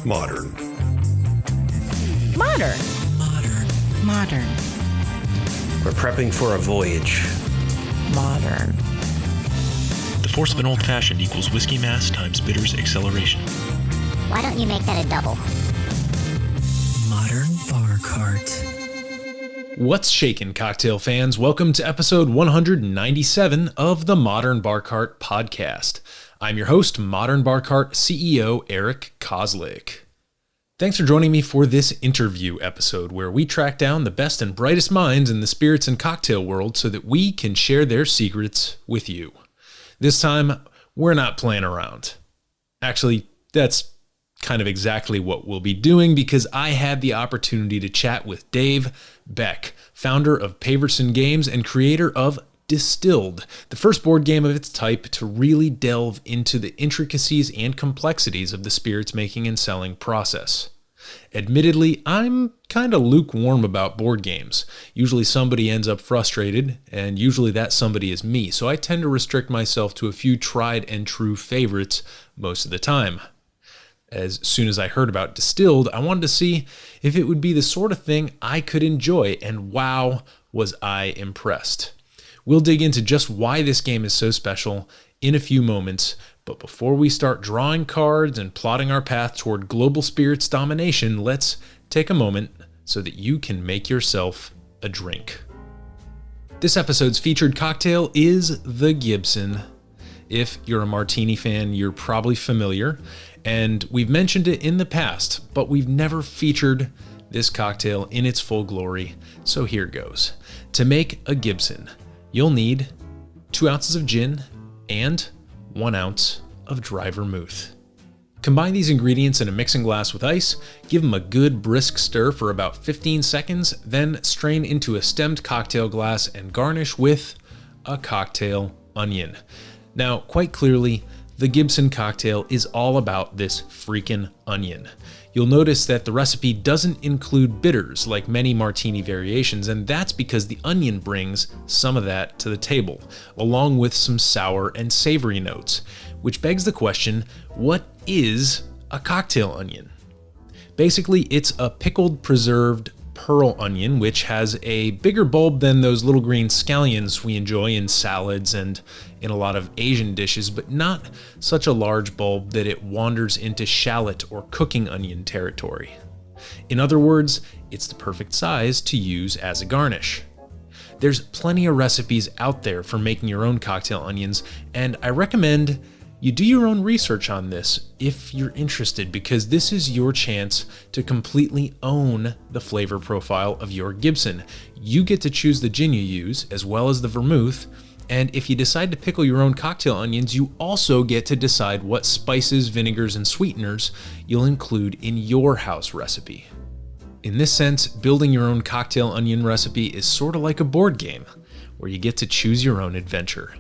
Modern. Modern. Modern. Modern. We're prepping for a voyage. Modern. The force of an old fashioned equals whiskey mass times bitters acceleration. Why don't you make that a double? Modern BARCART. What's shakin', cocktail fans? Welcome to episode 197 of the Modern BARCART podcast. I'm your host, Modern BARCART CEO Eric Kozlik. Thanks for joining me for this interview episode where we track down the best and brightest minds in the spirits and cocktail world so that we can share their secrets with you. This time, we're not playing around. Actually, that's kind of exactly what we'll be doing because I had the opportunity to chat with Dave Beck, founder of Paverson Games and creator of Distilled, the first board game of its type to really delve into the intricacies and complexities of the spirits making and selling process. Admittedly, I'm kind of lukewarm about board games. Usually somebody ends up frustrated, and usually that somebody is me, so I tend to restrict myself to a few tried and true favorites most of the time. As soon as I heard about Distilled, I wanted to see if it would be the sort of thing I could enjoy, and wow, was I impressed. We'll dig into just why this game is so special in a few moments, but before we start drawing cards and plotting our path toward global spirits domination, let's take a moment so that you can make yourself a drink. This episode's featured cocktail is the Gibson. If you're a martini fan, you're probably familiar, and we've mentioned it in the past, but we've never featured this cocktail in its full glory, so here goes. To make a Gibson, you'll need 2 ounces of gin and 1 ounce of dry vermouth. Combine these ingredients in a mixing glass with ice, give them a good brisk stir for about 15 seconds, then strain into a stemmed cocktail glass and garnish with a cocktail onion. Now, quite clearly, the Gibson cocktail is all about this freaking onion. You'll notice that the recipe doesn't include bitters like many martini variations, and that's because the onion brings some of that to the table, along with some sour and savory notes, which begs the question, what is a cocktail onion? Basically, it's a pickled, preserved pearl onion, which has a bigger bulb than those little green scallions we enjoy in salads and in a lot of Asian dishes, but not such a large bulb that it wanders into shallot or cooking onion territory. In other words, it's the perfect size to use as a garnish. There's plenty of recipes out there for making your own cocktail onions, and I recommend you do your own research on this if you're interested, because this is your chance to completely own the flavor profile of your Gibson. You get to choose the gin you use, as well as the vermouth, and if you decide to pickle your own cocktail onions, you also get to decide what spices, vinegars, and sweeteners you'll include in your house recipe. In this sense, building your own cocktail onion recipe is sort of like a board game, where you get to choose your own adventure.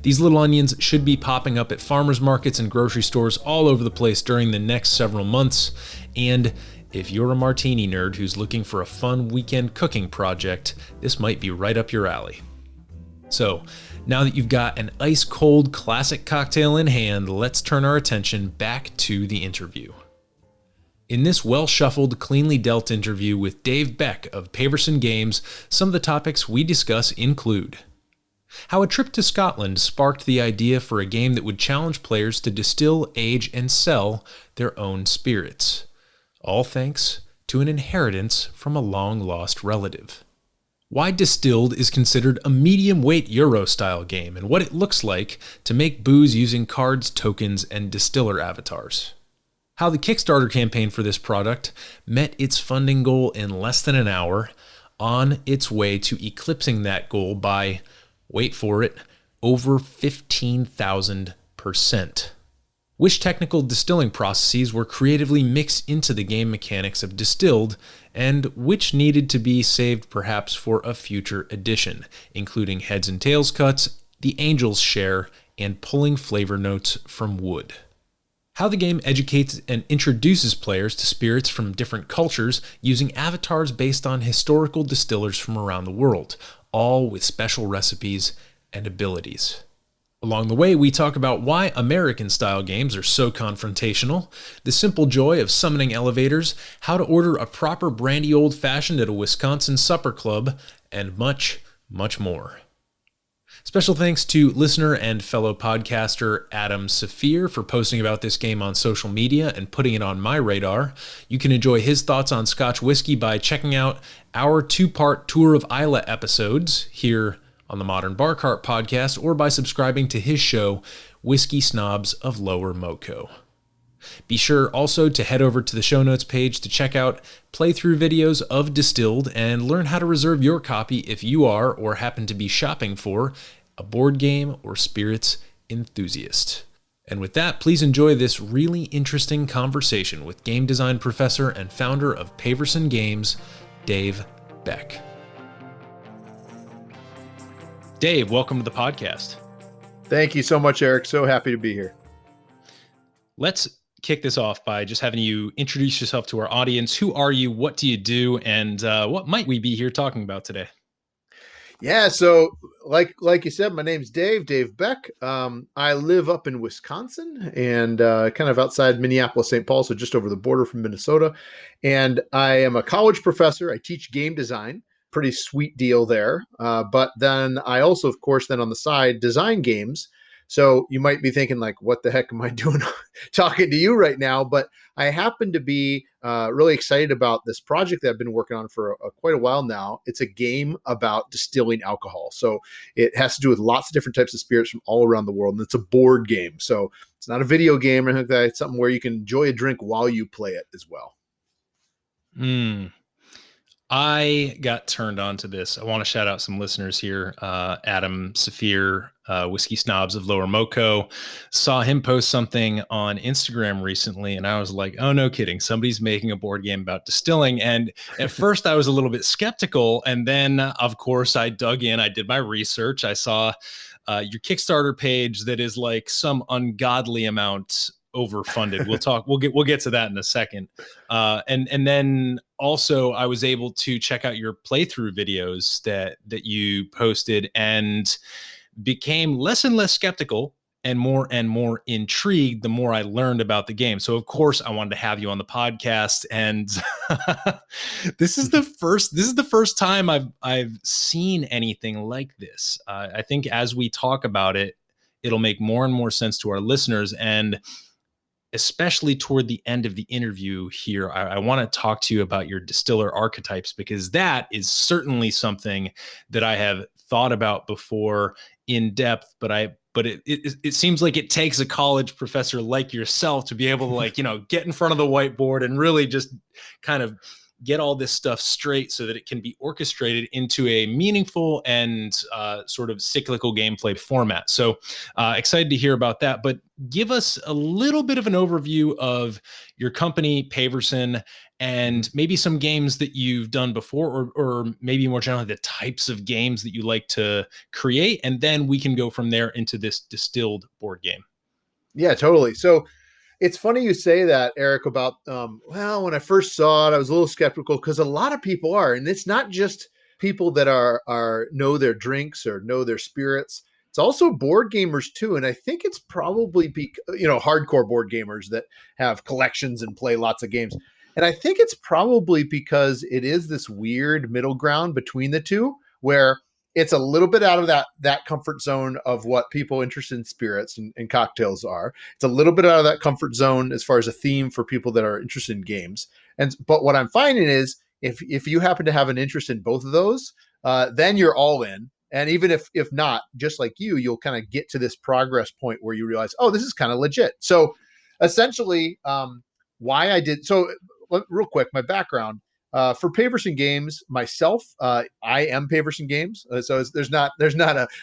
These little onions should be popping up at farmers markets and grocery stores all over the place during the next several months, and if you're a martini nerd who's looking for a fun weekend cooking project, this might be right up your alley. So, now that you've got an ice-cold classic cocktail in hand, let's turn our attention back to the interview. In this well-shuffled, cleanly dealt interview with Dave Beck of Paverson Games, some of the topics we discuss include how a trip to Scotland sparked the idea for a game that would challenge players to distill, age, and sell their own spirits, all thanks to an inheritance from a long-lost relative. Why Distilled is considered a medium-weight Euro-style game, and what it looks like to make booze using cards, tokens, and distiller avatars. How the Kickstarter campaign for this product met its funding goal in less than an hour, on its way to eclipsing that goal by, wait for it, over 15,000%. Which technical distilling processes were creatively mixed into the game mechanics of Distilled, and which needed to be saved perhaps for a future edition, including heads and tails cuts, the angel's share, and pulling flavor notes from wood. How the game educates and introduces players to spirits from different cultures using avatars based on historical distillers from around the world, all with special recipes and abilities. Along the way, we talk about why American-style games are so confrontational, the simple joy of summoning elevators, how to order a proper Brandy Old Fashioned at a Wisconsin supper club, and much, much more. Special thanks to listener and fellow podcaster Adam Safir for posting about this game on social media and putting it on my radar. You can enjoy his thoughts on Scotch whiskey by checking out our 2-part Tour of Islay episodes here on the Modern BARCART podcast, or by subscribing to his show, Whiskey Snobs of Lower Moco. Be sure also to head over to the show notes page to check out playthrough videos of Distilled and learn how to reserve your copy if you are or happen to be shopping for a board game or spirits enthusiast. And with that, please enjoy this really interesting conversation with game design professor and founder of Paverson Games, Dave Beck. Dave, welcome to the podcast. Thank you so much, Eric. So happy to be here. Let's kick this off by just having you introduce yourself to our audience. Who are you? What do you do? And what might we be here talking about today? Yeah, so like you said, my name's Dave Beck. I live up in Wisconsin and kind of outside Minneapolis, St. Paul, so just over the border from Minnesota. And I am a college professor. I teach game design. Pretty sweet deal there. But then I also, of course, then on the side, design games. So you might be thinking like, what the heck am I doing talking to you right now? But I happen to be really excited about this project that I've been working on for quite a while now. It's a game about distilling alcohol. So it has to do with lots of different types of spirits from all around the world. And it's a board game. So it's not a video game or anything like that. It's something where you can enjoy a drink while you play it as well. I got turned on to this. I want to shout out some listeners here. Adam Safir, Whiskey Snobs of Lower Moco. Saw him post something on Instagram recently, and I was like, oh, no kidding. Somebody's making a board game about distilling. And at first I was a little bit skeptical. And then, of course, I dug in. I did my research. I saw your Kickstarter page that is like some ungodly amount overfunded. We'll get to that in a second. And then also I was able to check out your playthrough videos that you posted and became less and less skeptical and more intrigued the more I learned about the game. So of course I wanted to have you on the podcast, and this is the first time I've seen anything like this. I think as we talk about it, it'll make more and more sense to our listeners. And especially toward the end of the interview here, I want to talk to you about your distiller archetypes, because that is certainly something that I have thought about before in depth, but it seems like it takes a college professor like yourself to be able to get in front of the whiteboard and really just kind of get all this stuff straight so that it can be orchestrated into a meaningful and sort of cyclical gameplay format. So excited to hear about that, but give us a little bit of an overview of your company, Paverson, and maybe some games that you've done before, or maybe more generally the types of games that you like to create. And then we can go from there into this Distilled board game. Yeah, totally. So it's funny you say that, Eric, about, when I first saw it, I was a little skeptical because a lot of people are, and it's not just people that are know their drinks or know their spirits. It's also board gamers too. And I think it's probably, hardcore board gamers that have collections and play lots of games. And I think it's probably because it is this weird middle ground between the two, where it's a little bit out of that comfort zone of what people interested in spirits and cocktails are. It's a little bit out of that comfort zone as far as a theme for people that are interested in games. But what I'm finding is if you happen to have an interest in both of those, then you're all in. And even if not, just like you'll kind of get to this progress point where you realize, oh, this is kind of legit. So essentially, why I did so real quick, my background. For Paverson Games, myself, I am Paverson Games. So there's not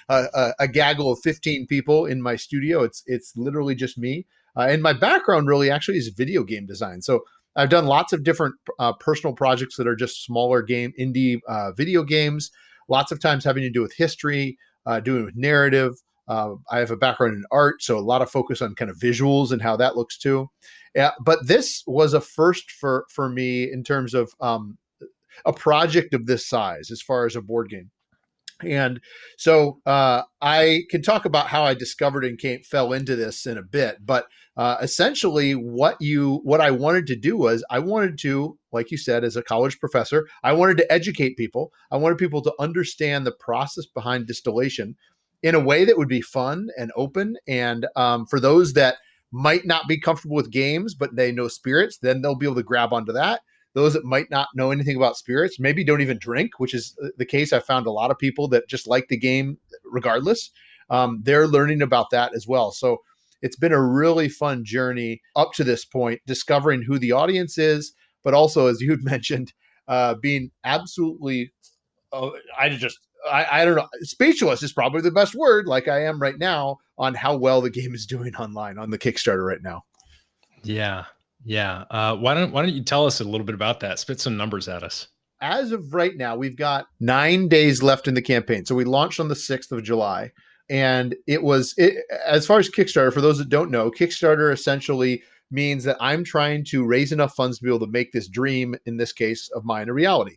a gaggle of 15 people in my studio. It's literally just me. And my background really actually is video game design. So I've done lots of different personal projects that are just smaller indie video games. Lots of times having to do with history, doing with narrative. I have a background in art, so a lot of focus on kind of visuals and how that looks too. Yeah, but this was a first for me in terms of a project of this size as far as a board game. And so I can talk about how I discovered and fell into this in a bit, but essentially what I wanted to do was I wanted to, like you said, as a college professor, I wanted to educate people. I wanted people to understand the process behind distillation in a way that would be fun and open. And for those that might not be comfortable with games, but they know spirits, then they'll be able to grab onto that. Those that might not know anything about spirits, maybe don't even drink, which is the case. I found a lot of people that just like the game regardless. They're learning about that as well. So it's been a really fun journey up to this point, discovering who the audience is, but also, as you had mentioned, being absolutely, I don't know, speechless is probably the best word, like I am right now, on how well the game is doing online on the Kickstarter right now. Yeah. Yeah. Why don't you tell us a little bit about that? Spit some numbers at us. As of right now, we've got 9 days left in the campaign. So we launched on the 6th of July. And as far as Kickstarter, for those that don't know, Kickstarter essentially means that I'm trying to raise enough funds to be able to make this dream, in this case of mine, a reality.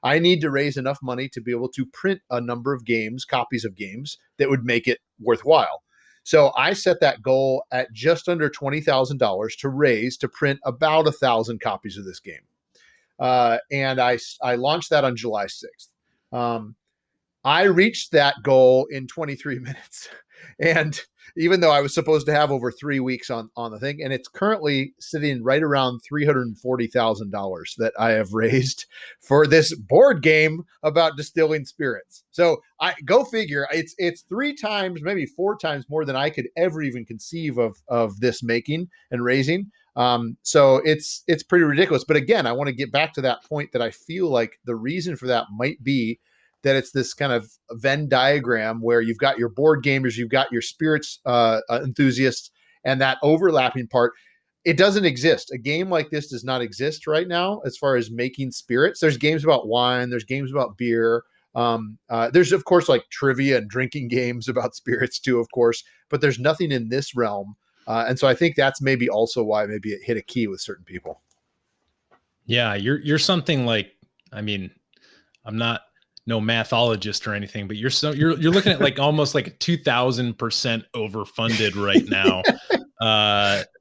I need to raise enough money to be able to print a number of games, copies of games that would make it worthwhile. So I set that goal at just under $20,000 to raise to print about 1,000 copies of this game. And I launched that on July 6th. I reached that goal in 23 minutes. And even though I was supposed to have over 3 weeks on the thing, and it's currently sitting right around $340,000 that I have raised for this board game about distilling spirits. So I go figure, it's 3 times, maybe 4 times more than I could ever even conceive of this making and raising. So it's pretty ridiculous. But again, I want to get back to that point that I feel like the reason for that might be that it's this kind of Venn diagram where you've got your board gamers, you've got your spirits enthusiasts, and that overlapping part, it doesn't exist. A game like this does not exist right now as far as making spirits. There's games about wine, there's games about beer. There's, of course, like trivia and drinking games about spirits too, of course, but there's nothing in this realm. And so I think that's maybe also why maybe it hit a key with certain people. Yeah, you're something like, I mean, I'm not no mathologist or anything, but you're looking at like almost like a 2,000% overfunded right now.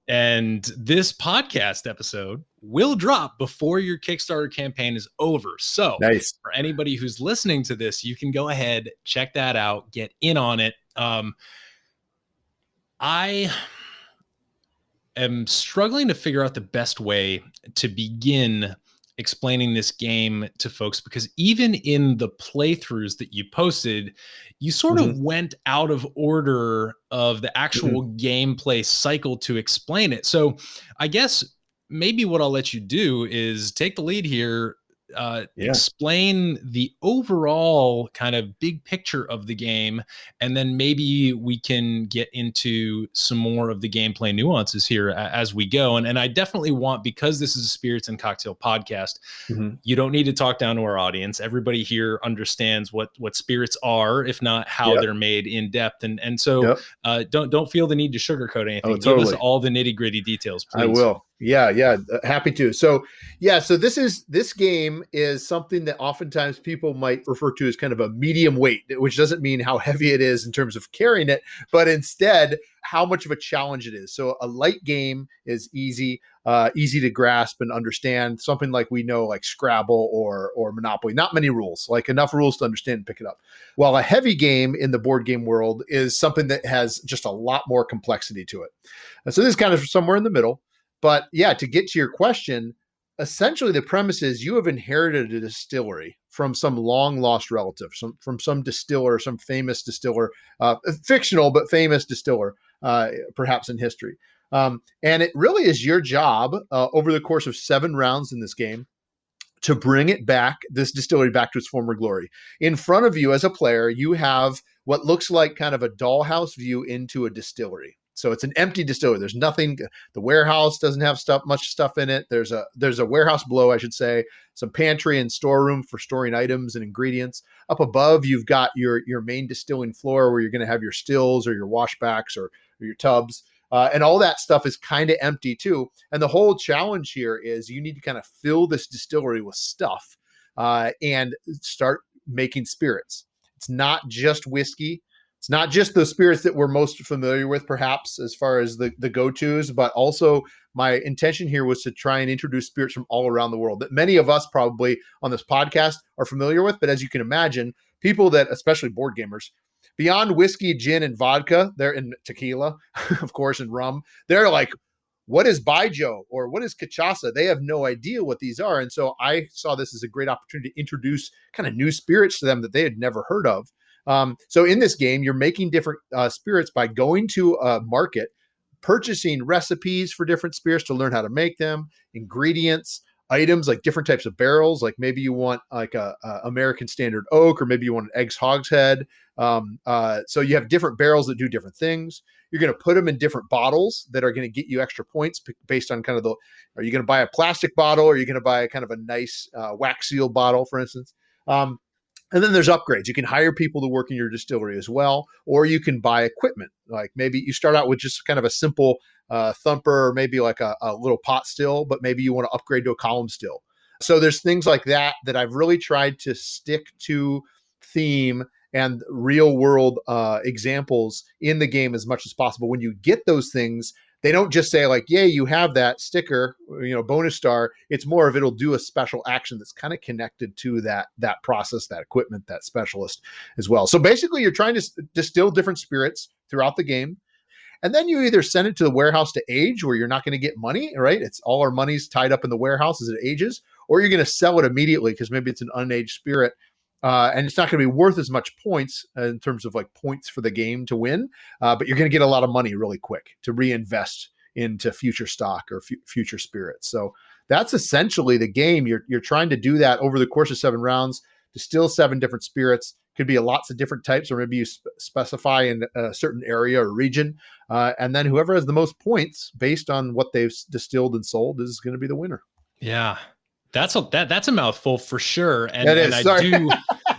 And this podcast episode will drop before your Kickstarter campaign is over. So nice. For anybody who's listening to this, you can go ahead, check that out, get in on it. I am struggling to figure out the best way to begin explaining this game to folks, because even in the playthroughs that you posted, you sort of went out of order of the actual gameplay cycle to explain it. So I guess maybe what I'll let you do is take the lead here, explain the overall kind of big picture of the game, and then maybe we can get into some more of the gameplay nuances here as we go. And I definitely want, because this is a spirits and cocktail podcast, you don't need to talk down to our audience. Everybody here understands what spirits are, if not how they're made in depth. And so don't feel the need to sugarcoat anything. Give us all the nitty gritty details, please. I will. Yeah. Happy to. So this game is something that oftentimes people might refer to as kind of a medium weight, which doesn't mean how heavy it is in terms of carrying it, but instead how much of a challenge it is. So a light game is easy to grasp and understand. Something like we know, like Scrabble or Monopoly, not many rules, like enough rules to understand and pick it up. While a heavy game in the board game world is something that has just a lot more complexity to it. And so this is kind of somewhere in the middle. But yeah, to get to your question, essentially the premise is you have inherited a distillery from some long lost relative, from some distiller, some famous distiller, fictional but famous distiller, perhaps in history. And it really is your job over the course of 7 rounds in this game to bring it back, this distillery back to its former glory. In front of you as a player, you have what looks like kind of a dollhouse view into a distillery. So it's an empty distillery. There's nothing. The warehouse doesn't have much stuff in it. There's a warehouse below, I should say, some pantry and storeroom for storing items and ingredients. Up above, you've got your main distilling floor where you're going to have your stills or your washbacks or your tubs. And all that stuff is kind of empty too. And the whole challenge here is you need to kind of fill this distillery with stuff and start making spirits. It's not just whiskey. It's not just the spirits that we're most familiar with, perhaps, as far as the go-tos, but also my intention here was to try and introduce spirits from all around the world that many of us probably on this podcast are familiar with. But as you can imagine, people that, especially board gamers, beyond whiskey, gin, and vodka, they're in tequila, of course, and rum. They're like, what is Baijiu or what is cachaça? They have no idea what these are. And so I saw this as a great opportunity to introduce kind of new spirits to them that they had never heard of. So in this game, you're making different spirits by going to a market, purchasing recipes for different spirits to learn how to make them, ingredients, items like different types of barrels. Like maybe you want like a American Standard Oak, or maybe you want an Egg's Hogshead. So you have different barrels that do different things. You're going to put them in different bottles that are going to get you extra points based on kind of are you going to buy a plastic bottle, or are you going to buy kind of a nice wax seal bottle, for instance? And then there's upgrades. You can hire people to work in your distillery as well, or you can buy equipment. Like maybe you start out with just kind of a simple thumper, or maybe like a little pot still, but maybe you want to upgrade to a column still. So there's things like that I've really tried to stick to theme and real world examples in the game as much as possible. When you get those things, they don't just say like, yay, you have that sticker, bonus star. It's more of it'll do a special action that's kind of connected to that process, that equipment, that specialist as well. So basically you're trying to distill different spirits throughout the game. And then you either send it to the warehouse to age, where you're not going to get money, right? It's all our money's tied up in the warehouse as it ages, or you're going to sell it immediately because maybe it's an unaged spirit. And it's not going to be worth as much points in terms of like points for the game to win, but you're going to get a lot of money really quick to reinvest into future stock or future spirits. So that's essentially the game. You're trying to do that over the course of 7 rounds, distill 7 different spirits. Could be lots of different types, or maybe you specify in a certain area or region, and then whoever has the most points based on what they've distilled and sold is going to be the winner. Yeah. That's a mouthful for sure. And, that is, and I sorry. do.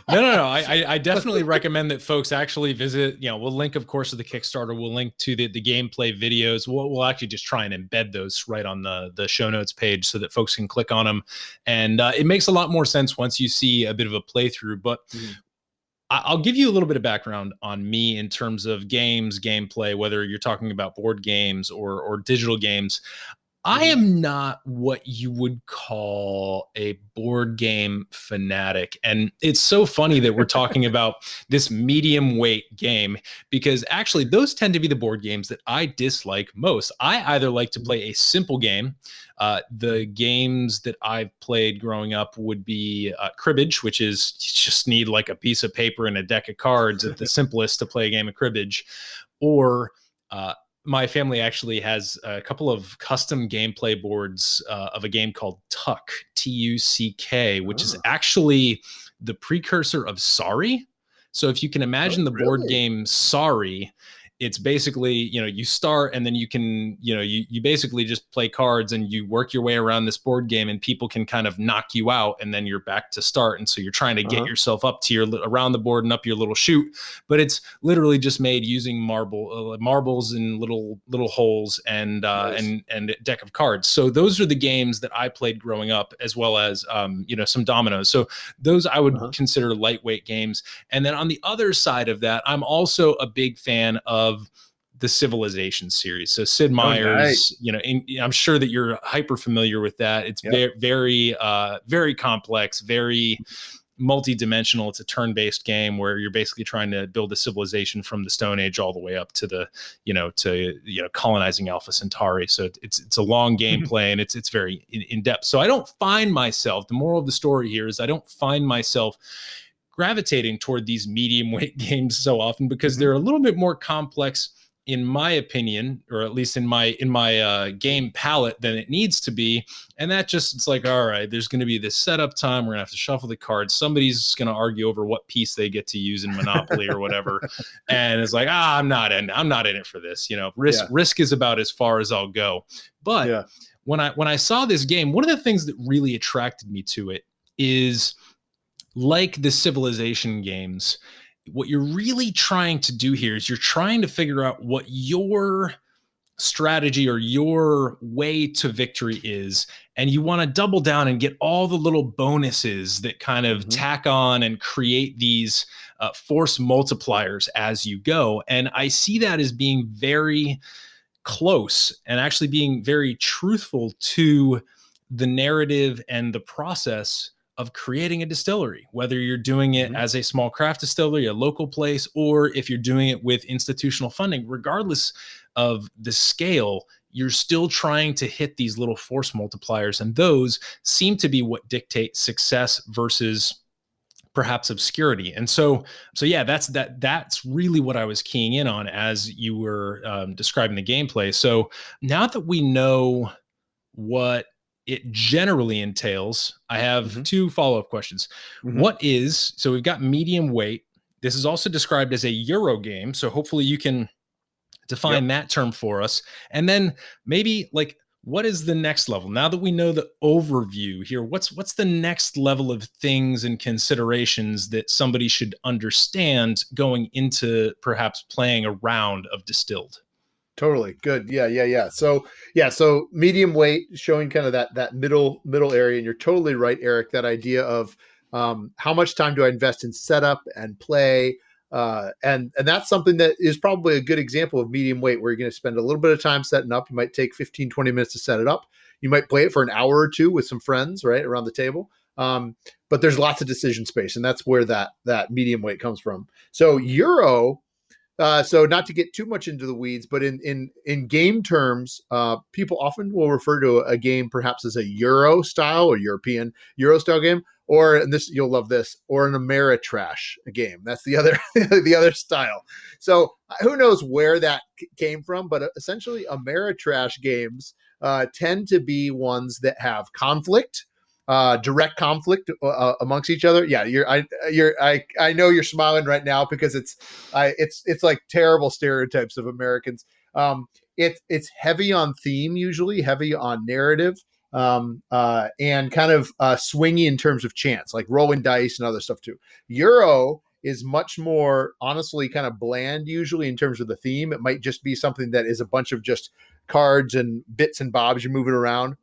No. I definitely recommend that folks actually visit, we'll link, of course, to the Kickstarter. We'll link to the gameplay videos. We'll actually just try and embed those right on the show notes page so that folks can click on them. And it makes a lot more sense once you see a bit of a playthrough. But I'll give you a little bit of background on me in terms of games, gameplay, whether you're talking about board games or digital games. I am not what you would call a board game fanatic. And it's so funny that we're talking about this medium weight game, because actually those tend to be the board games that I dislike most. I either like to play a simple game. The games that I've played growing up would be cribbage, which is you just need like a piece of paper and a deck of cards at the simplest to play a game of cribbage. Or my family actually has a couple of custom gameplay boards of a game called Tuck, Tuck, which is actually the precursor of Sorry. So if you can imagine the board game Sorry, it's basically, you start and then you can, you basically just play cards and you work your way around this board game, and people can kind of knock you out and then you're back to start. And so you're trying to get yourself up to around the board and up your little chute, but it's literally just made using marbles in little holes and a deck of cards. So those are the games that I played growing up, as well as, some dominoes. So those I would consider lightweight games. And then on the other side of that, I'm also a big fan of the Civilization series. So Sid Meier's, I'm sure that you're hyper familiar with that. It's very, very complex, very multi-dimensional. It's a turn-based game where you're basically trying to build a civilization from the Stone Age all the way up to the, colonizing Alpha Centauri. So it's a long gameplay and it's very in depth. So I don't find myself, the moral of the story here is I don't find myself gravitating toward these medium weight games so often, because they're a little bit more complex, in my opinion, or at least in my game palette, than it needs to be. And that just, it's like, all right, there's going to be this setup time. We're gonna have to shuffle the cards. Somebody's going to argue over what piece they get to use in Monopoly or whatever. And it's like, I'm not in it for this. Risk is about as far as I'll go. But when I saw this game, one of the things that really attracted me to it is, like the Civilization games, what you're really trying to do here is you're trying to figure out what your strategy or your way to victory is, and you want to double down and get all the little bonuses that kind of tack on and create these force multipliers as you go. And I see that as being very close and actually being very truthful to the narrative and the process of creating a distillery, whether you're doing it as a small craft distillery, a local place, or if you're doing it with institutional funding. Regardless of the scale, you're still trying to hit these little force multipliers, and those seem to be what dictate success versus perhaps obscurity. And so yeah, that's really what I was keying in on as you were describing the gameplay. So now that we know what it generally entails, I have two follow-up questions. So we've got medium weight. This is also described as a Euro game. So hopefully you can define that term for us. And then maybe like, what is the next level? Now that we know the overview here, what's the next level of things and considerations that somebody should understand going into perhaps playing a round of Distilled? Totally. Good. Yeah. So medium weight, showing kind of that middle area. And you're totally right, Eric, that idea of how much time do I invest in setup and play? And that's something that is probably a good example of medium weight, where you're going to spend a little bit of time setting up. You might take 15, 20 minutes to set it up. You might play it for an hour or two with some friends, right, around the table. But there's lots of decision space, and that's where that medium weight comes from. So Euro, so not to get too much into the weeds, but in game terms, people often will refer to a game perhaps as a Euro style or European Euro style game, or, and this, you'll love this, or an Ameritrash game. That's the other the other style. So who knows where that came from, but essentially Ameritrash games tend to be ones that have conflict, direct conflict amongst each other. Yeah, I know you're smiling right now because it's like terrible stereotypes of Americans. It's heavy on theme, usually heavy on narrative, and kind of swingy in terms of chance, like rolling dice and other stuff too. Euro is much more, honestly, kind of bland usually in terms of the theme. It might just be something that is a bunch of just cards and bits and bobs you're moving around,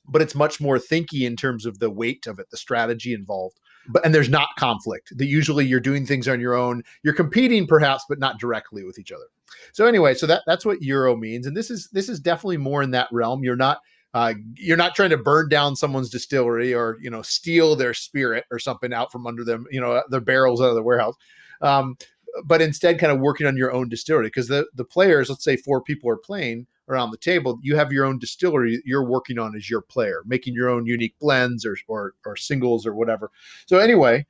but it's much more thinky in terms of the weight of it, the strategy involved. And there's not conflict. That usually you're doing things on your own. You're competing perhaps, but not directly with each other. So anyway, so that's what Euro means. And this is definitely more in that realm. You're not trying to burn down someone's distillery or, steal their spirit or something out from under them, their barrels out of the warehouse. But instead kind of working on your own distillery, because the players, let's say 4 people are playing around the table, you have your own distillery you're working on as your player, making your own unique blends or singles or whatever. So anyway,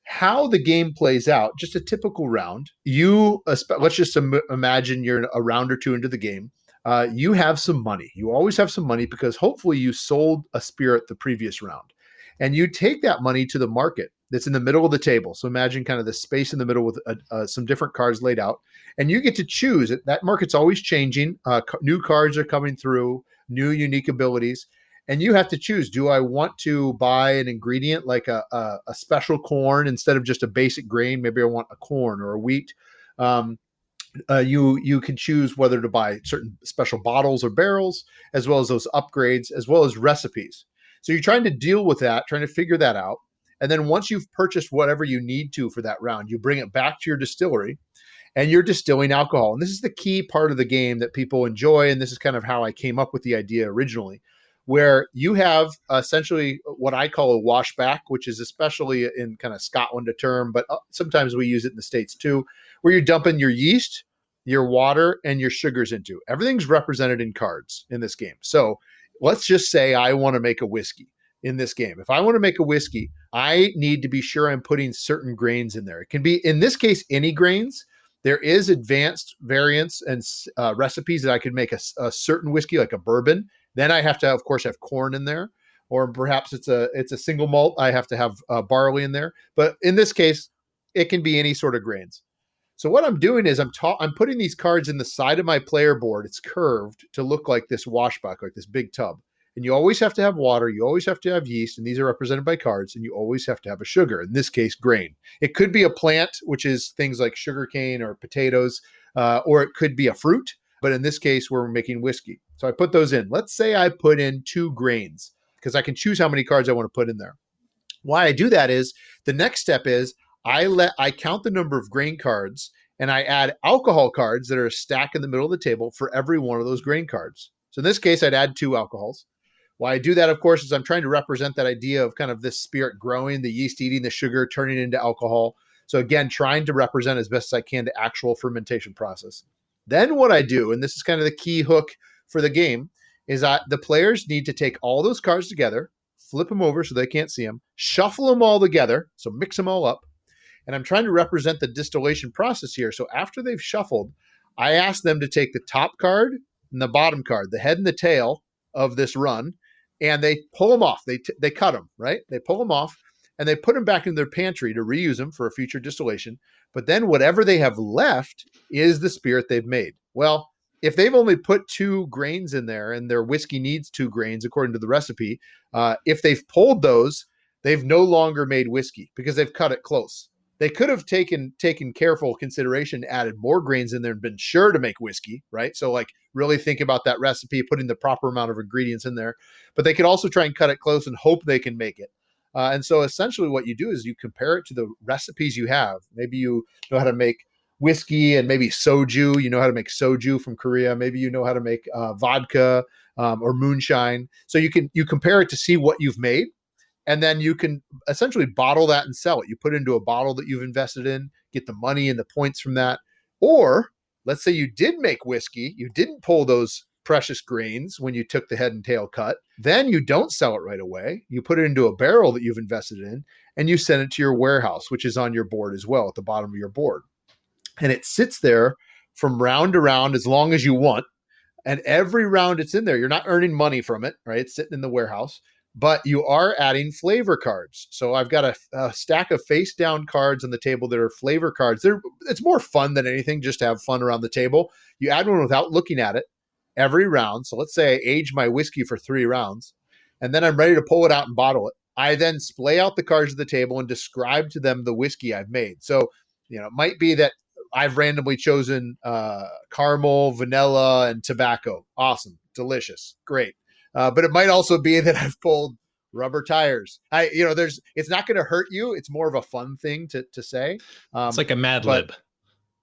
how the game plays out, just a typical round, let's just imagine you're a round or two into the game. You have some money. You always have some money because hopefully you sold a spirit the previous round. And you take that money to the market that's in the middle of the table. So imagine kind of the space in the middle with some different cards laid out. And you get to choose it. That market's always changing. New cards are coming through, new unique abilities. And you have to choose, do I want to buy an ingredient like a special corn instead of just a basic grain? Maybe I want a corn or a wheat. You can choose whether to buy certain special bottles or barrels, as well as those upgrades, as well as recipes. So you're trying to deal with that, trying to figure that out. And then once you've purchased whatever you need to for that round, you bring it back to your distillery and you're distilling alcohol. And this is the key part of the game that people enjoy. And this is kind of how I came up with the idea originally, where you have essentially what I call a washback, which is especially in kind of Scotland a term, but sometimes we use it in the States too, where you're dumping your yeast, your water, and your sugars into. Everything's represented in cards in this game. So let's just say I want to make a whiskey in this game. If I want to make a whiskey, I need to be sure I'm putting certain grains in there. It can be, in this case, any grains. There is advanced variants and recipes that I could make a certain whiskey, like a bourbon. Then I have to, of course, have corn in there, or perhaps it's a single malt. I have to have barley in there. But in this case, it can be any sort of grains. So what I'm doing is I'm putting these cards in the side of my player board. It's curved to look like this washback, like this big tub. And you always have to have water. You always have to have yeast, and these are represented by cards. And you always have to have a sugar, in this case, grain. It could be a plant, which is things like sugarcane or potatoes, or it could be a fruit. but in this case, we're making whiskey. So I put those in. Let's say I put in 2 grains because I can choose how many cards I want to put in there. Why I do that is the next step is I count the number of grain cards and I add alcohol cards that are a stack in the middle of the table for every one of those grain cards. So in this case, I'd add 2 alcohols. Why I do that, of course, is I'm trying to represent that idea of kind of this spirit growing, the yeast eating the sugar, turning it into alcohol. So again, trying to represent as best as I can the actual fermentation process. Then what I do, and this is kind of the key hook for the game, is the players need to take all those cards together, flip them over so they can't see them, shuffle them all together, so mix them all up. And I'm trying to represent the distillation process here. So after they've shuffled, I ask them to take the top card and the bottom card, the head and the tail of this run, and they pull them off. They cut them, right? They pull them off and they put them back in their pantry to reuse them for a future distillation. But then whatever they have left is the spirit they've made. Well, if they've only put 2 grains in there and their whiskey needs 2 grains according to the recipe, if they've pulled those, they've no longer made whiskey because they've cut it close. They could have taken careful consideration, added more grains in there and been sure to make whiskey, right? So like really think about that recipe, putting the proper amount of ingredients in there. But they could also try and cut it close and hope they can make it. And so essentially what you do is you compare it to the recipes you have. Maybe you know how to make whiskey and maybe soju. You know how to make soju from Korea. Maybe you know how to make vodka or moonshine. So you compare it to see what you've made. And then you can essentially bottle that and sell it. You put it into a bottle that you've invested in, get the money and the points from that. Or let's say you did make whiskey, you didn't pull those precious grains when you took the head and tail cut. Then you don't sell it right away. You put it into a barrel that you've invested in and you send it to your warehouse, which is on your board as well at the bottom of your board. And it sits there from round to round as long as you want. And every round it's in there, you're not earning money from it, right? It's sitting in the warehouse. But you are adding flavor cards. So I've got a stack of face down cards on the table that are flavor cards. It's more fun than anything, just to have fun around the table. You add one without looking at it every round. So let's say I age my whiskey for 3 rounds, and then I'm ready to pull it out and bottle it. I then splay out the cards of the table and describe to them the whiskey I've made. So, it might be that I've randomly chosen caramel, vanilla, and tobacco. Awesome. Delicious. Great. But it might also be that I've pulled rubber tires. It's not going to hurt you. It's more of a fun thing to say. It's like a Mad Lib.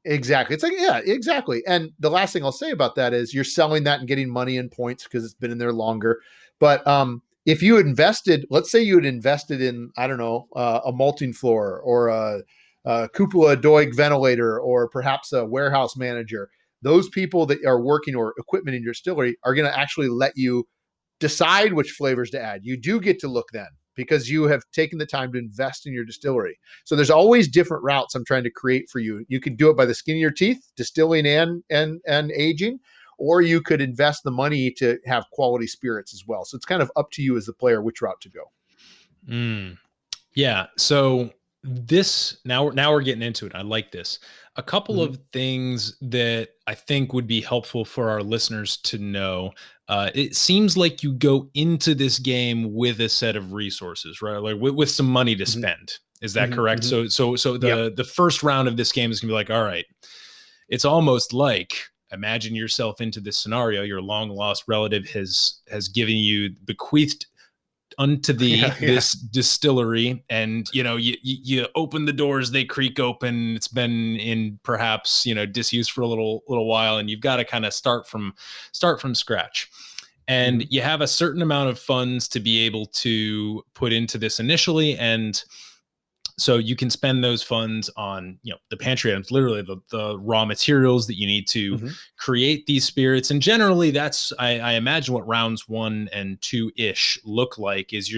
Exactly. It's like, yeah, exactly. And the last thing I'll say about that is you're selling that and getting money and points because it's been in there longer. But if you had invested, let's say you had invested in, I don't know, a malting floor or a cupola Doig ventilator or perhaps a warehouse manager, those people that are working or equipment in your distillery are going to actually let you decide which flavors to add. You do get to look then because you have taken the time to invest in your distillery. So there's always different routes I'm trying to create for you. You can do it by the skin of your teeth, distilling and aging, or you could invest the money to have quality spirits as well. So it's kind of up to you as the player which route to go. Yeah. So this now we're getting into it. I like this. A couple of things that I think would be helpful for our listeners to know. It seems like you go into this game with a set of resources, right? Like with some money to spend. Is that correct? So the first round of this game is gonna be like, all right, it's almost like imagine yourself into this scenario. Your long lost relative has given you bequeathed unto thee this distillery, and you open the doors, they creak open. It's been in perhaps disuse for a little while, and you've got to kind of start from scratch. And you have a certain amount of funds to be able to put into this initially, and so you can spend those funds on, the pantry items, literally the raw materials that you need to create these spirits. And generally that's, I imagine what rounds 1 and 2-ish look like is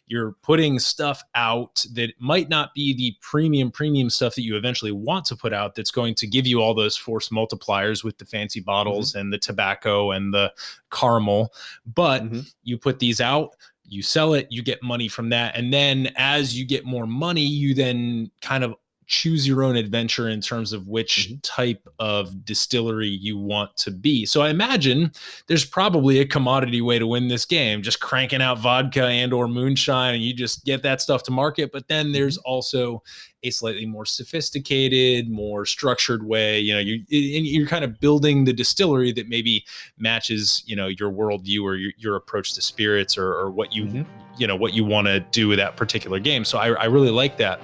you're putting stuff out that might not be the premium stuff that you eventually want to put out. That's going to give you all those force multipliers with the fancy bottles and the tobacco and the caramel, but you put these out, you sell it, you get money from that. And then as you get more money, you then kind of choose your own adventure in terms of which type of distillery you want to be. So I imagine there's probably a commodity way to win this game, just cranking out vodka and or moonshine, and you just get that stuff to market. But then there's also a slightly more sophisticated, more structured way. You're kind of building the distillery that maybe matches, your worldview or your approach to spirits or what you, what you want to do with that particular game. So I really like that.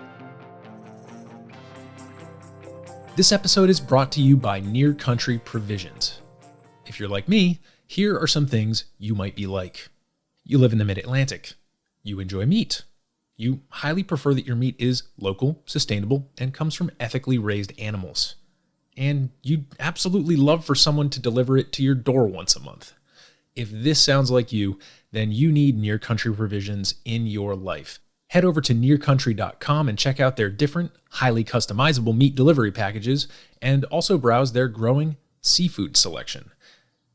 This episode is brought to you by Near Country Provisions. If you're like me, here are some things you might be like. You live in the Mid-Atlantic. You enjoy meat. You highly prefer that your meat is local, sustainable, and comes from ethically raised animals. And you'd absolutely love for someone to deliver it to your door once a month. If this sounds like you, then you need Near Country Provisions in your life. Head over to nearcountry.com and check out their different, highly customizable meat delivery packages, and also browse their growing seafood selection.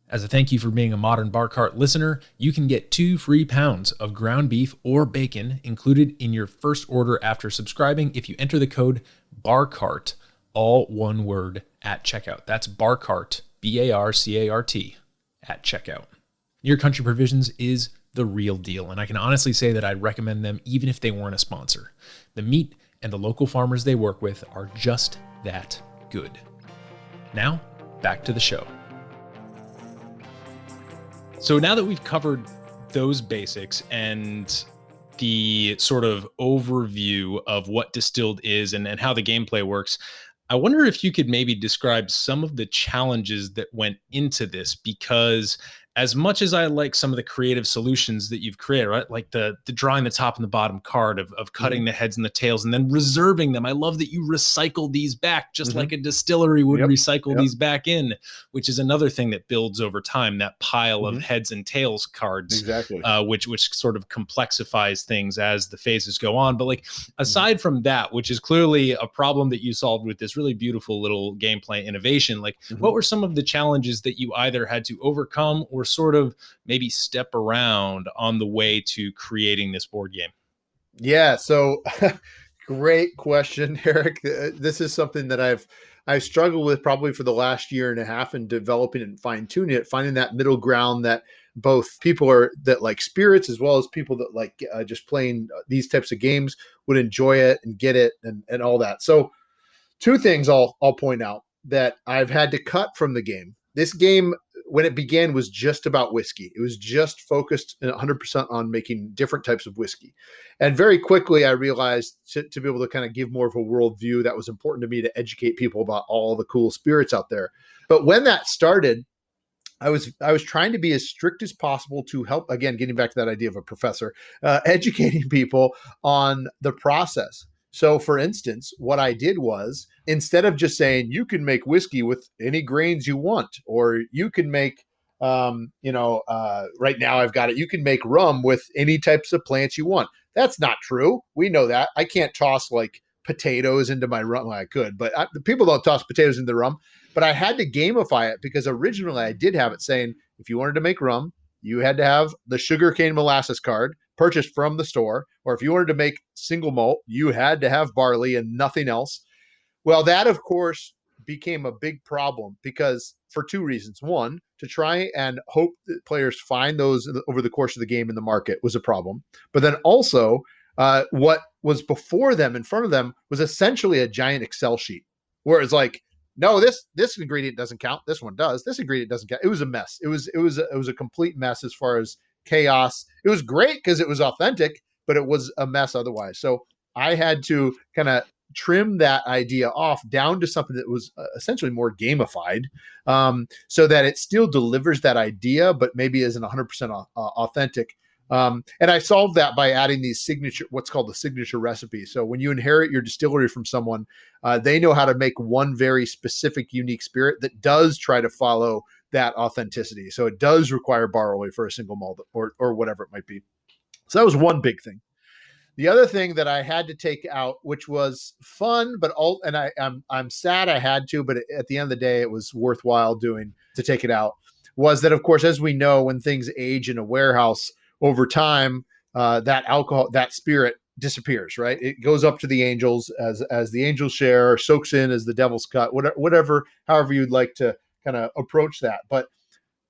As a thank you for being a Modern BARCART listener, you can get 2 free pounds of ground beef or bacon included in your first order after subscribing if you enter the code BARCART, all one word, at checkout. That's BARCART, BARCART, at checkout. Near Country Provisions is the real deal, and I can honestly say that I'd recommend them even if they weren't a sponsor. The meat and the local farmers they work with are just that good. Now, back to the show. So now that we've covered those basics and the sort of overview of what Distilled is and how the gameplay works, I wonder if you could maybe describe some of the challenges that went into this, because as much as I like some of the creative solutions that you've created, right? Like the drawing the top and the bottom card of cutting the heads and the tails and then reserving them. I love that you recycle these back just like a distillery would recycle these back in, which is another thing that builds over time, that pile of heads and tails cards, which sort of complexifies things as the phases go on. But like, aside from that, which is clearly a problem that you solved with this really beautiful little gameplay innovation, like what were some of the challenges that you either had to overcome or sort of maybe step around on the way to creating this board game? Yeah, so great question, Eric. This is something that I've struggled with probably for the last year and a half in developing and fine-tuning it, finding that middle ground that both people that like spirits as well as people that like just playing these types of games would enjoy it and get it and all that. So 2 things I'll point out that I've had to cut from the game. This game, when it began, was just about whiskey. It was just focused 100% on making different types of whiskey. And very quickly, I realized to be able to kind of give more of a worldview, that was important to me to educate people about all the cool spirits out there. But when that started, I was trying to be as strict as possible to help, again, getting back to that idea of a professor, educating people on the process. So, for instance, what I did was, instead of just saying you can make whiskey with any grains you want, or you can make, right now I've got it, you can make rum with any types of plants you want. That's not true. We know that. I can't toss like potatoes into my rum. Well, I could, but people don't toss potatoes into rum. But I had to gamify it because originally I did have it saying if you wanted to make rum, you had to have the sugarcane molasses card purchased from the store, or if you wanted to make single malt, you had to have barley and nothing else. Well, that, of course, became a big problem because for 2 reasons. One, to try and hope that players find those over the course of the game in the market was a problem. But then also, what was before them, in front of them, was essentially a giant Excel sheet where it's like, no, this ingredient doesn't count. This one does. This ingredient doesn't count. It was a mess. It was a complete mess as far as chaos. It was great because it was authentic, but it was a mess otherwise. So I had to kind of trim that idea off down to something that was essentially more gamified, so that it still delivers that idea, but maybe isn't 100% authentic. And I solved that by adding these what's called the signature recipe. So when you inherit your distillery from someone, they know how to make one very specific, unique spirit that does try to follow that authenticity. So it does require barley for a single malt or whatever it might be. So that was one big thing. The other thing that I had to take out, which was fun, I'm sad I had to, but at the end of the day, it was worthwhile doing to take it out, was that, of course, as we know, when things age in a warehouse over time, that alcohol, that spirit disappears, right? It goes up to the angels as the angels share, or soaks in as the devil's cut, whatever, however you'd like to kind of approach that. But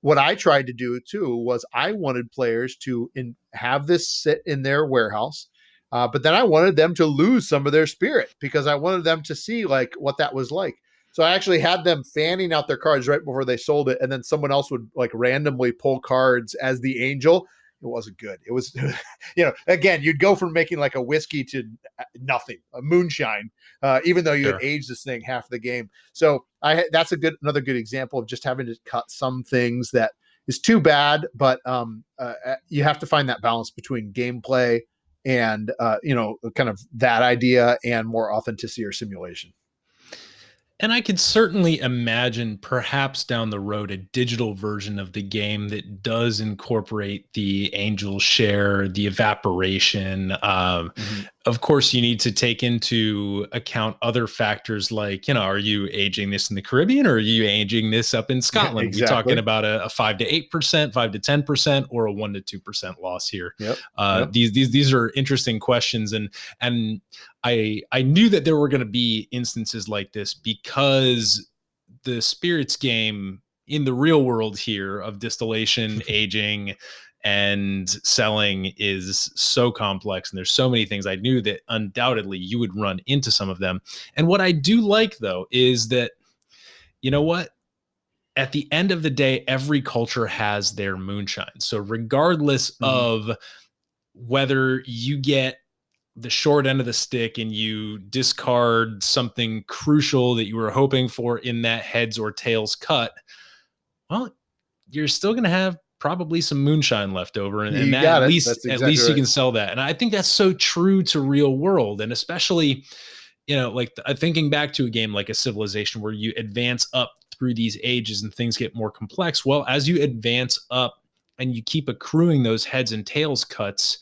what I tried to do too was I wanted players to have this sit in their warehouse, but then I wanted them to lose some of their spirit because I wanted them to see like what that was like. So I actually had them fanning out their cards right before they sold it, and then someone else would like randomly pull cards as the angel. It wasn't good. It was, again, you'd go from making like a whiskey to nothing, a moonshine, even though you had aged this thing half the game. So that's another good example of just having to cut some things that is too bad, but you have to find that balance between gameplay and kind of that idea and more authenticity or simulation. And I could certainly imagine perhaps down the road a digital version of the game that does incorporate the angel share, the evaporation. Of course, you need to take into account other factors like, are you aging this in the Caribbean or are you aging this up in Scotland? Yeah, exactly. We're talking about a 5 to 8%, 5 to 10%, or a 1 to 2% loss here. Yep. These are interesting questions. And I knew that there were going to be instances like this because the spirits game in the real world here of distillation, aging, and selling is so complex. And there's so many things. I knew that undoubtedly you would run into some of them. And what I do like, though, is that, you know what? At the end of the day, every culture has their moonshine. So regardless of whether you get the short end of the stick and you discard something crucial that you were hoping for in that heads or tails cut, well, you're still going to have probably some moonshine left over, and that at least you can sell that. And I think that's so true to real world, and especially, like thinking back to a game like a Civilization where you advance up through these ages and things get more complex. Well, as you advance up and you keep accruing those heads and tails cuts,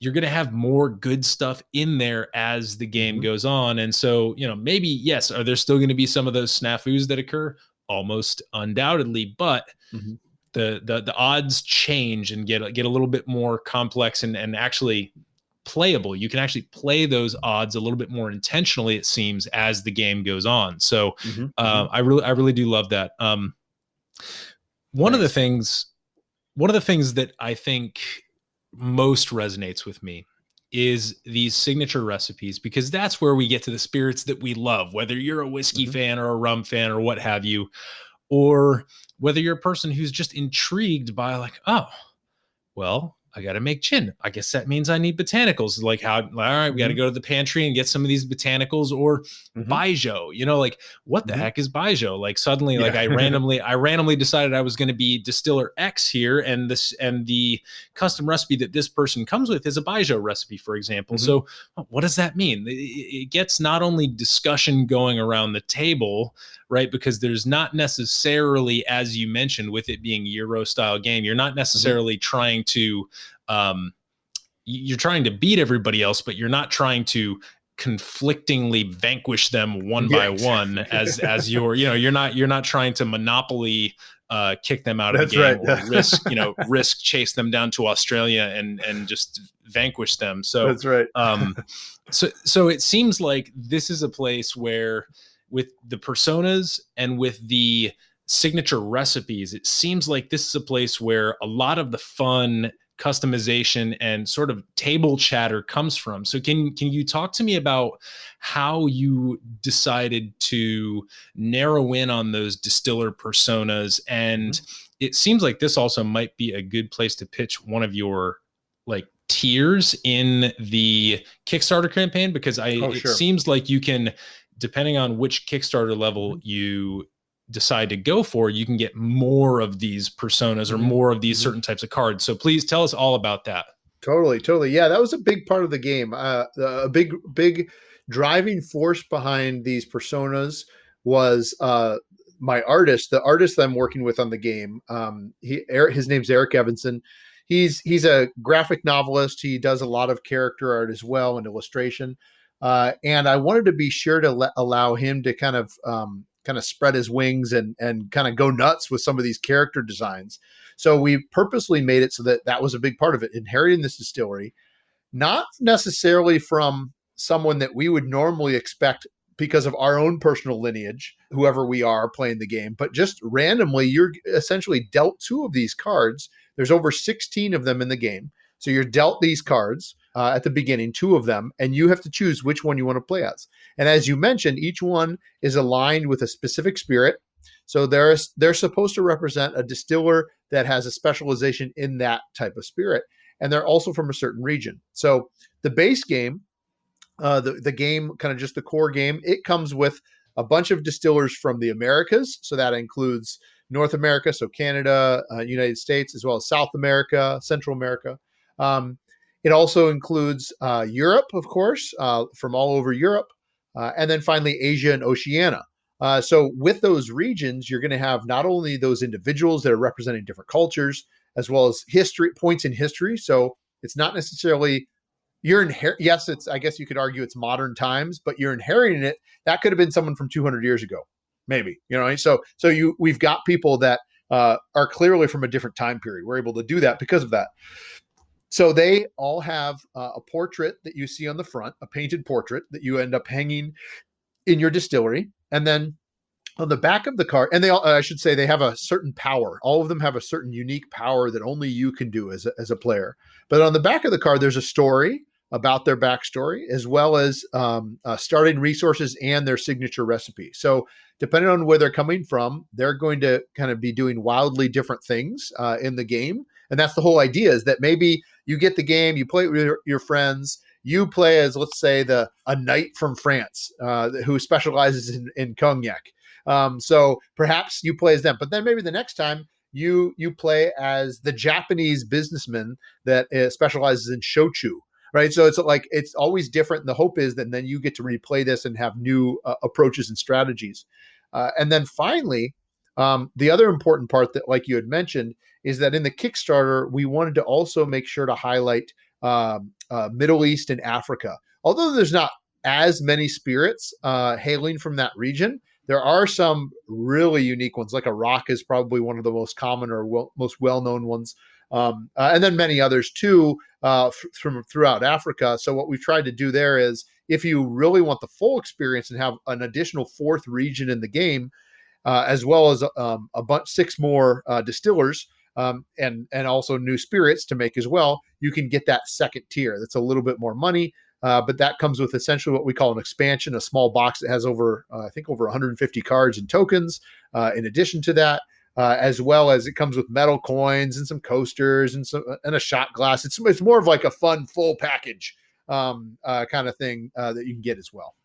you're going to have more good stuff in there as the game goes on. And so, maybe, yes, are there still going to be some of those snafus that occur? Almost undoubtedly, but the odds change and get a little bit more complex and actually playable. You can actually play those odds a little bit more intentionally, it seems, as the game goes on. So I really do love that. One of the things that I think most resonates with me is these signature recipes, because that's where we get to the spirits that we love, whether you're a whiskey fan or a rum fan or what have you, or whether you're a person who's just intrigued by like, oh, well, I got to make gin. I guess that means I need botanicals. Like all right, we got to go to the pantry and get some of these botanicals, or Baijiu, like what the heck is Baijiu? Like suddenly, like I randomly decided I was going to be distiller X here. And the custom recipe that this person comes with is a Baijiu recipe, for example. So what does that mean? It gets not only discussion going around the table, right? Because there's not necessarily, as you mentioned, with it being Euro style game, you're not necessarily trying to, you're trying to beat everybody else, but you're not trying to conflictingly vanquish them one by one as you're not trying to monopoly kick them out of the game, or risk chase them down to Australia and just vanquish them. So that's right. So it seems like this is a place where, with the personas and with the signature recipes, it seems like this is a place where a lot of the fun customization and sort of table chatter comes from. So can you talk to me about how you decided to narrow in on those distiller personas? And it seems like this also might be a good place to pitch one of your like tiers in the Kickstarter campaign, because it seems like you can, depending on which Kickstarter level you decide to go for, you can get more of these personas or more of these certain types of cards. So please tell us all about that. Totally. Yeah, that was a big part of the game. A big driving force behind these personas was my artist, the artist that I'm working with on the game. His name's Eric Evanson. He's a graphic novelist. He does a lot of character art as well and illustration. And I wanted to be sure to allow him to kind of spread his wings and kind of go nuts with some of these character designs. So we purposely made it so that was a big part of it. Inheriting this distillery, not necessarily from someone that we would normally expect because of our own personal lineage, whoever we are playing the game, but just randomly, you're essentially dealt 2 of these cards. There's over 16 of them in the game. So you're dealt these cards at the beginning, 2 of them, and you have to choose which one you want to play as. And as you mentioned, each one is aligned with a specific spirit. So they're supposed to represent a distiller that has a specialization in that type of spirit. And they're also from a certain region. So the base game, the game, kind of just the core game, it comes with a bunch of distillers from the Americas. So that includes North America, so Canada, United States, as well as South America, Central America. It also includes Europe, of course, from all over Europe, and then finally Asia and Oceania. So with those regions, you're going to have not only those individuals that are representing different cultures, as well as history points in history. So it's not necessarily yes, it's, I guess you could argue it's modern times, but you're inheriting it. That could have been someone from 200 years ago, maybe, so we've got people that are clearly from a different time period. We're able to do that because of that. So they all have a portrait that you see on the front, a painted portrait that you end up hanging in your distillery. And then on the back of the card, and they all, I should say, they have a certain power. All of them have a certain unique power that only you can do as a player. But on the back of the card, there's a story about their backstory, as well as starting resources and their signature recipe. So depending on where they're coming from, they're going to kind of be doing wildly different things in the game. And that's the whole idea, is that maybe you get the game, you play it with your friends, you play as, let's say, a knight from France who specializes in cognac. So perhaps you play as them, but then maybe the next time you play as the Japanese businessman that specializes in shochu. Right. So it's always different. And the hope is that then you get to replay this and have new approaches and strategies. And then finally, the other important part that, like you had mentioned, is that in the Kickstarter, we wanted to also make sure to highlight Middle East and Africa. Although there's not as many spirits hailing from that region, there are some really unique ones. Like Iraq is probably one of the most common or most well-known ones. And then many others too from throughout Africa. So what we've tried to do there is, if you really want the full experience and have an additional 4th region in the game, as well as a bunch 6 more distillers and also new spirits to make as well, you can get that second tier. That's a little bit more money, but that comes with essentially what we call an expansion, a small box that has over 150 cards and tokens. In addition to that, as well as it comes with metal coins and some coasters and a shot glass. It's more of like a fun full package kind of thing that you can get as well.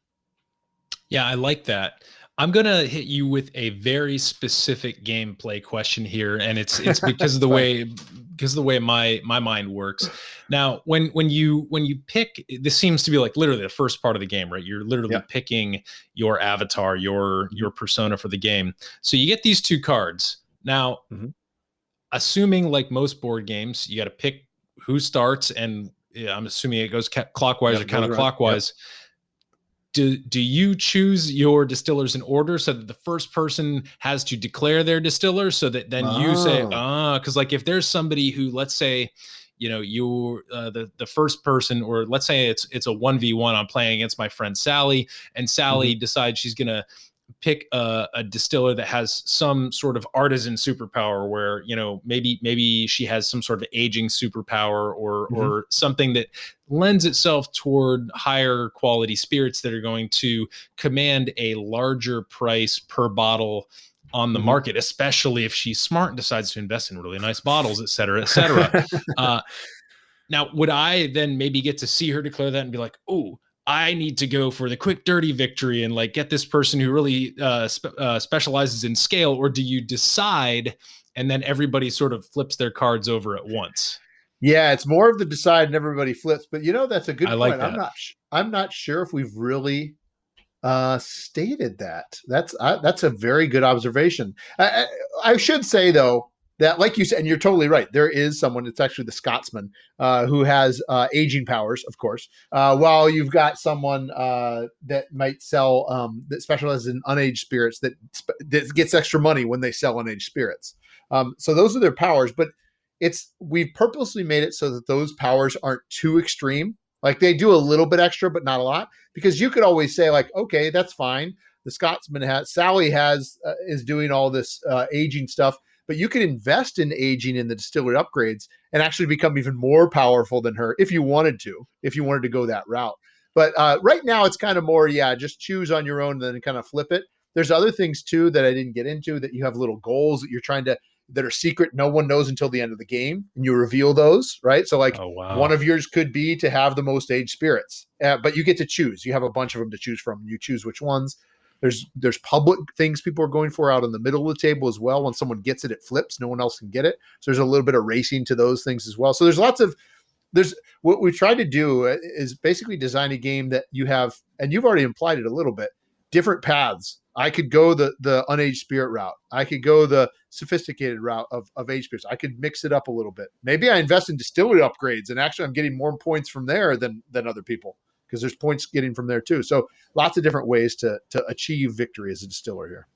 Yeah, I like that. I'm going to hit you with a very specific gameplay question here, and it's because of the way my mind works. Now, when you pick, this seems to be like literally the first part of the game, right? You're literally picking your avatar, your persona for the game. So you get these 2 cards. Now, assuming like most board games, you got to pick who starts, and I'm assuming it goes clockwise or counterclockwise. Do you choose your distillers in order so that the first person has to declare their distiller, so that then you say, because like if there's somebody who, let's say, you're the first person, or let's say it's a 1v1, I'm playing against my friend Sally, and Sally decides she's going to pick a distiller that has some sort of artisan superpower, where maybe she has some sort of aging superpower or something that lends itself toward higher quality spirits that are going to command a larger price per bottle on the market, especially if she's smart and decides to invest in really nice bottles, et cetera, et cetera. Now, would I then maybe get to see her declare that and be like, oh, I need to go for the quick, dirty victory and like get this person who really specializes in scale? Or do you decide and then everybody sort of flips their cards over at once? Yeah, it's more of the decide and everybody flips. But that's a good point. Like that. I'm not sure if we've really stated that. That's a very good observation. I should say though, that, like you said, and you're totally right, there is someone, it's actually the Scotsman, who has aging powers, of course, while you've got someone that might sell, that specializes in unaged spirits that gets extra money when they sell unaged spirits. So those are their powers. But we've purposely made it so that those powers aren't too extreme. Like they do a little bit extra, but not a lot, because you could always say like, okay, that's fine. The Scotsman Sally is doing all this aging stuff, but you could invest in aging in the distillery upgrades and actually become even more powerful than her if you wanted to go that route. But right now it's kind of more, just choose on your own, then kind of flip it. There's other things too that I didn't get into, that you have little goals that you're trying to, that are secret. No one knows until the end of the game, and you reveal those, right? So like one of yours could be to have the most aged spirits, but you get to choose. You have a bunch of them to choose from. You choose which ones. There's public things people are going for out in the middle of the table as well. When someone gets it, it flips. No one else can get it. So there's a little bit of racing to those things as well. So there's what we tried to do is basically design a game that you have, and you've already implied it a little bit, different paths. I could go the unaged spirit route. I could go the sophisticated route of aged spirits. I could mix it up a little bit. Maybe I invest in distillery upgrades, and actually I'm getting more points from there than other people, because there's points getting from there too. So lots of different ways to achieve victory as a distiller here.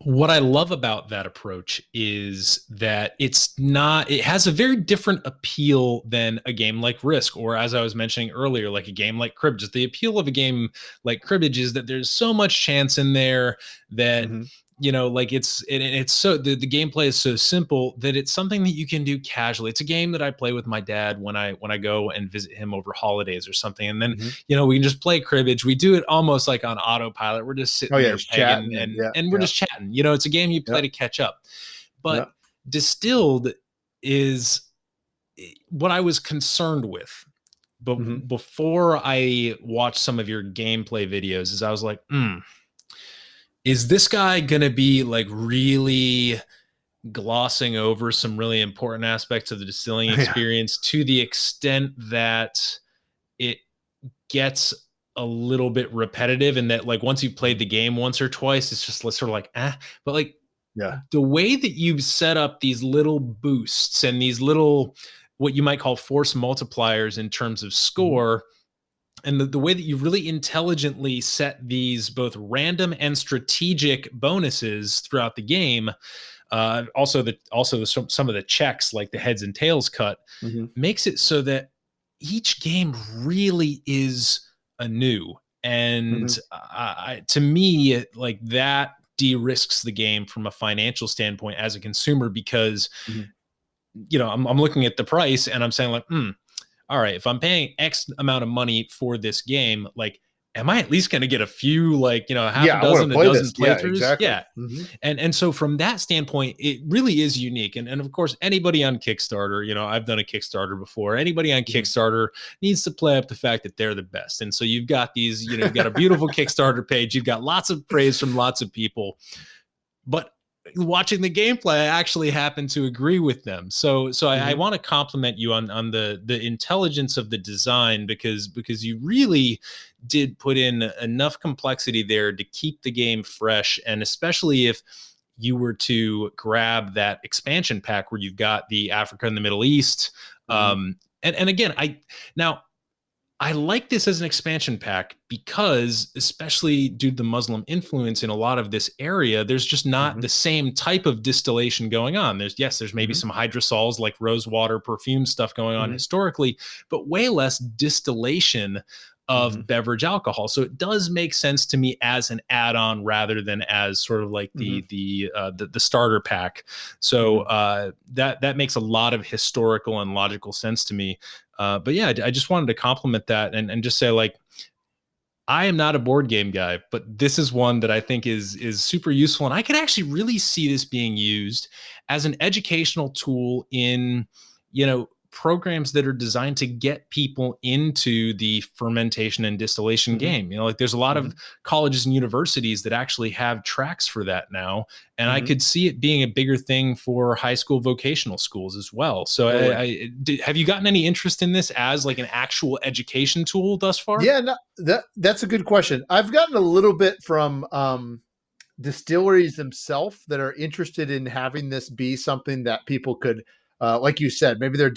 What I love about that approach is that it has a very different appeal than a game like Risk, or as I was mentioning earlier, like a game like Cribbage. The appeal of a game like Cribbage is that there's so much chance in there that, like it's so, the gameplay is so simple that it's something that you can do casually. It's a game that I play with my dad when I go and visit him over holidays or something. And then, we can just play Cribbage. We do it almost like on autopilot. We're just sitting there chatting and we're just chatting. It's a game you play to catch up. But Distilled is what I was concerned with. But before I watched some of your gameplay videos, is I was like, is this guy going to be like really glossing over some really important aspects of the distilling experience to the extent that it gets a little bit repetitive, and that like once you've played the game once or twice, it's just sort of like, but like, the way that you've set up these little boosts and these little, what you might call force multipliers in terms of score, and the way that you really intelligently set these both random and strategic bonuses throughout the game, also some of the checks, like the heads and tails cut, makes it so that each game really is anew. And to me, like that de-risks the game from a financial standpoint as a consumer, because I'm looking at the price and I'm saying like, all right, if I'm paying X amount of money for this game, like, am I at least going to get a few, like, half a dozen playthroughs? Yeah. And so from that standpoint, it really is unique. And of course, anybody on Kickstarter, I've done a Kickstarter before. Anybody on Kickstarter needs to play up the fact that they're the best. And so you've got these, you've got a beautiful Kickstarter page. You've got lots of praise from lots of people. But watching the gameplay, I actually happen to agree with them. So I want to compliment you on the intelligence of the design, because you really did put in enough complexity there to keep the game fresh. And especially if you were to grab that expansion pack where you've got the Africa and the Middle East. And again, I like this as an expansion pack because, especially due to the Muslim influence in a lot of this area, there's just not the same type of distillation going on. There's maybe some hydrosols, like rose water, perfume stuff going on historically, but way less distillation of beverage alcohol. So it does make sense to me as an add-on rather than as sort of like the starter pack. So that makes a lot of historical and logical sense to me. But yeah, I just wanted to compliment that and just say, like, I am not a board game guy, but this is one that I think is super useful. And I could actually really see this being used as an educational tool in, programs that are designed to get people into the fermentation and distillation game. Like there's a lot of colleges and universities that actually have tracks for that now. And I could see it being a bigger thing for high school vocational schools as well. So have you gotten any interest in this as like an actual education tool thus far? Yeah, no, that's a good question. I've gotten a little bit from distilleries themselves that are interested in having this be something that people could, like you said, maybe they're,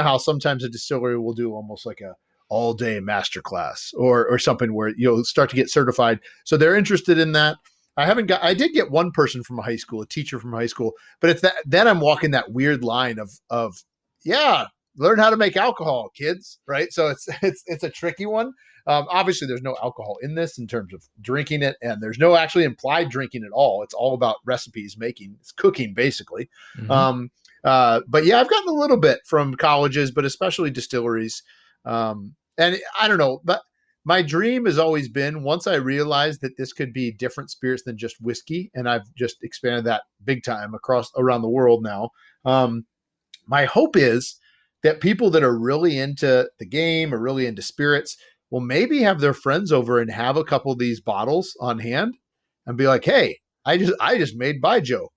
how sometimes a distillery will do almost like a all-day masterclass or something where you'll start to get certified. So they're interested in that. I did get one person from high school, a teacher from high school, but it's that, then I'm walking that weird line of, yeah, learn how to make alcohol, kids. Right. So it's a tricky one. Obviously there's no alcohol in this in terms of drinking it, and there's no actually implied drinking at all. It's all about recipes, it's cooking basically. Mhm. But yeah, I've gotten a little bit from colleges, but especially distilleries. And I don't know, but my dream has always been, once I realized that this could be different spirits than just whiskey, and I've just expanded that big time around the world now. My hope is that people that are really into the game or really into spirits will maybe have their friends over and have a couple of these bottles on hand and be like, "Hey, I just made Baijiu.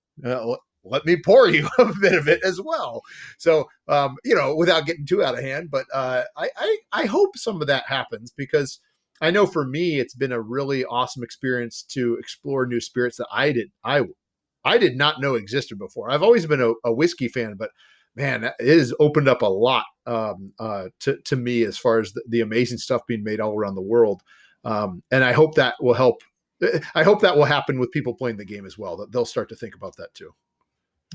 Let me pour you a bit of it as well." So, without getting too out of hand, but I hope some of that happens, because I know for me, it's been a really awesome experience to explore new spirits that I did not know existed before. I've always been a whiskey fan, but man, it has opened up a lot to me as far as the amazing stuff being made all around the world. And I hope that will help. I hope that will happen with people playing the game as well, that they'll start to think about that too.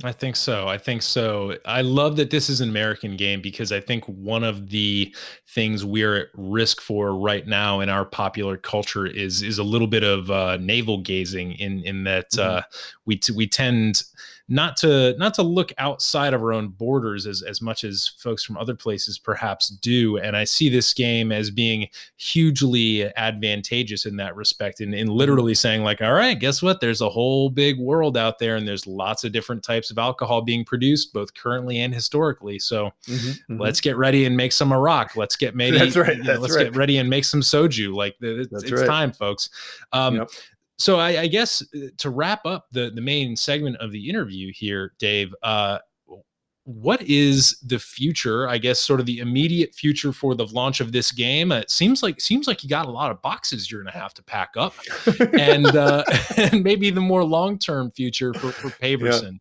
I think so. I love that this is an American game, because I think one of the things we're at risk for right now in our popular culture is a little bit of navel gazing in that we tend not to look outside of our own borders as much as folks from other places perhaps do. And I see this game as being hugely advantageous in that respect, in literally saying like, all right, guess what? There's a whole big world out there, and there's lots of different types of alcohol being produced, both currently and historically. So let's get ready and make some Arak. Let's get maybe, get ready and make some soju. Like it's time, folks. So I guess to wrap up the main segment of the interview here, Dave, what is the future? I guess sort of the immediate future for the launch of this game. It seems like you got a lot of boxes you're going to have to pack up, and and maybe the more long-term future for Paverson.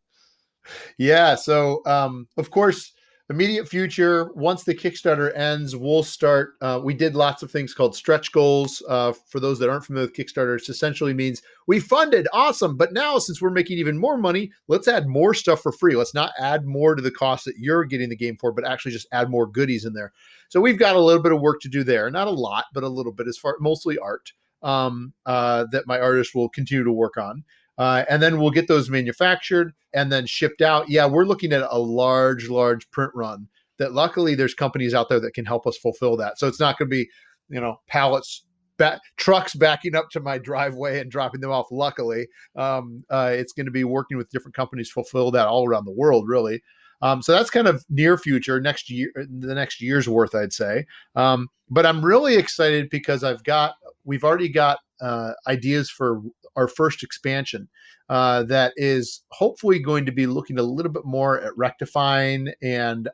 Yeah. So of course, immediate future, once the Kickstarter ends, we'll start. We did lots of things called stretch goals. For those that aren't familiar with Kickstarter, it essentially means we funded, awesome, but now since we're making even more money, let's add more stuff for free. Let's not add more to the cost that you're getting the game for, but actually just add more goodies in there. So we've got a little bit of work to do there. Not a lot, but a little bit, mostly art that my artist will continue to work on. And then we'll get those manufactured and then shipped out. Yeah, we're looking at a large print run that luckily there's companies out there that can help us fulfill that. So it's not going to be, pallets, trucks backing up to my driveway and dropping them off. Luckily, it's going to be working with different companies to fulfill that all around the world, really. So that's kind of near future, next year, the next year's worth, I'd say. But I'm really excited because we've already got ideas for our first expansion that is hopefully going to be looking a little bit more at rectifying and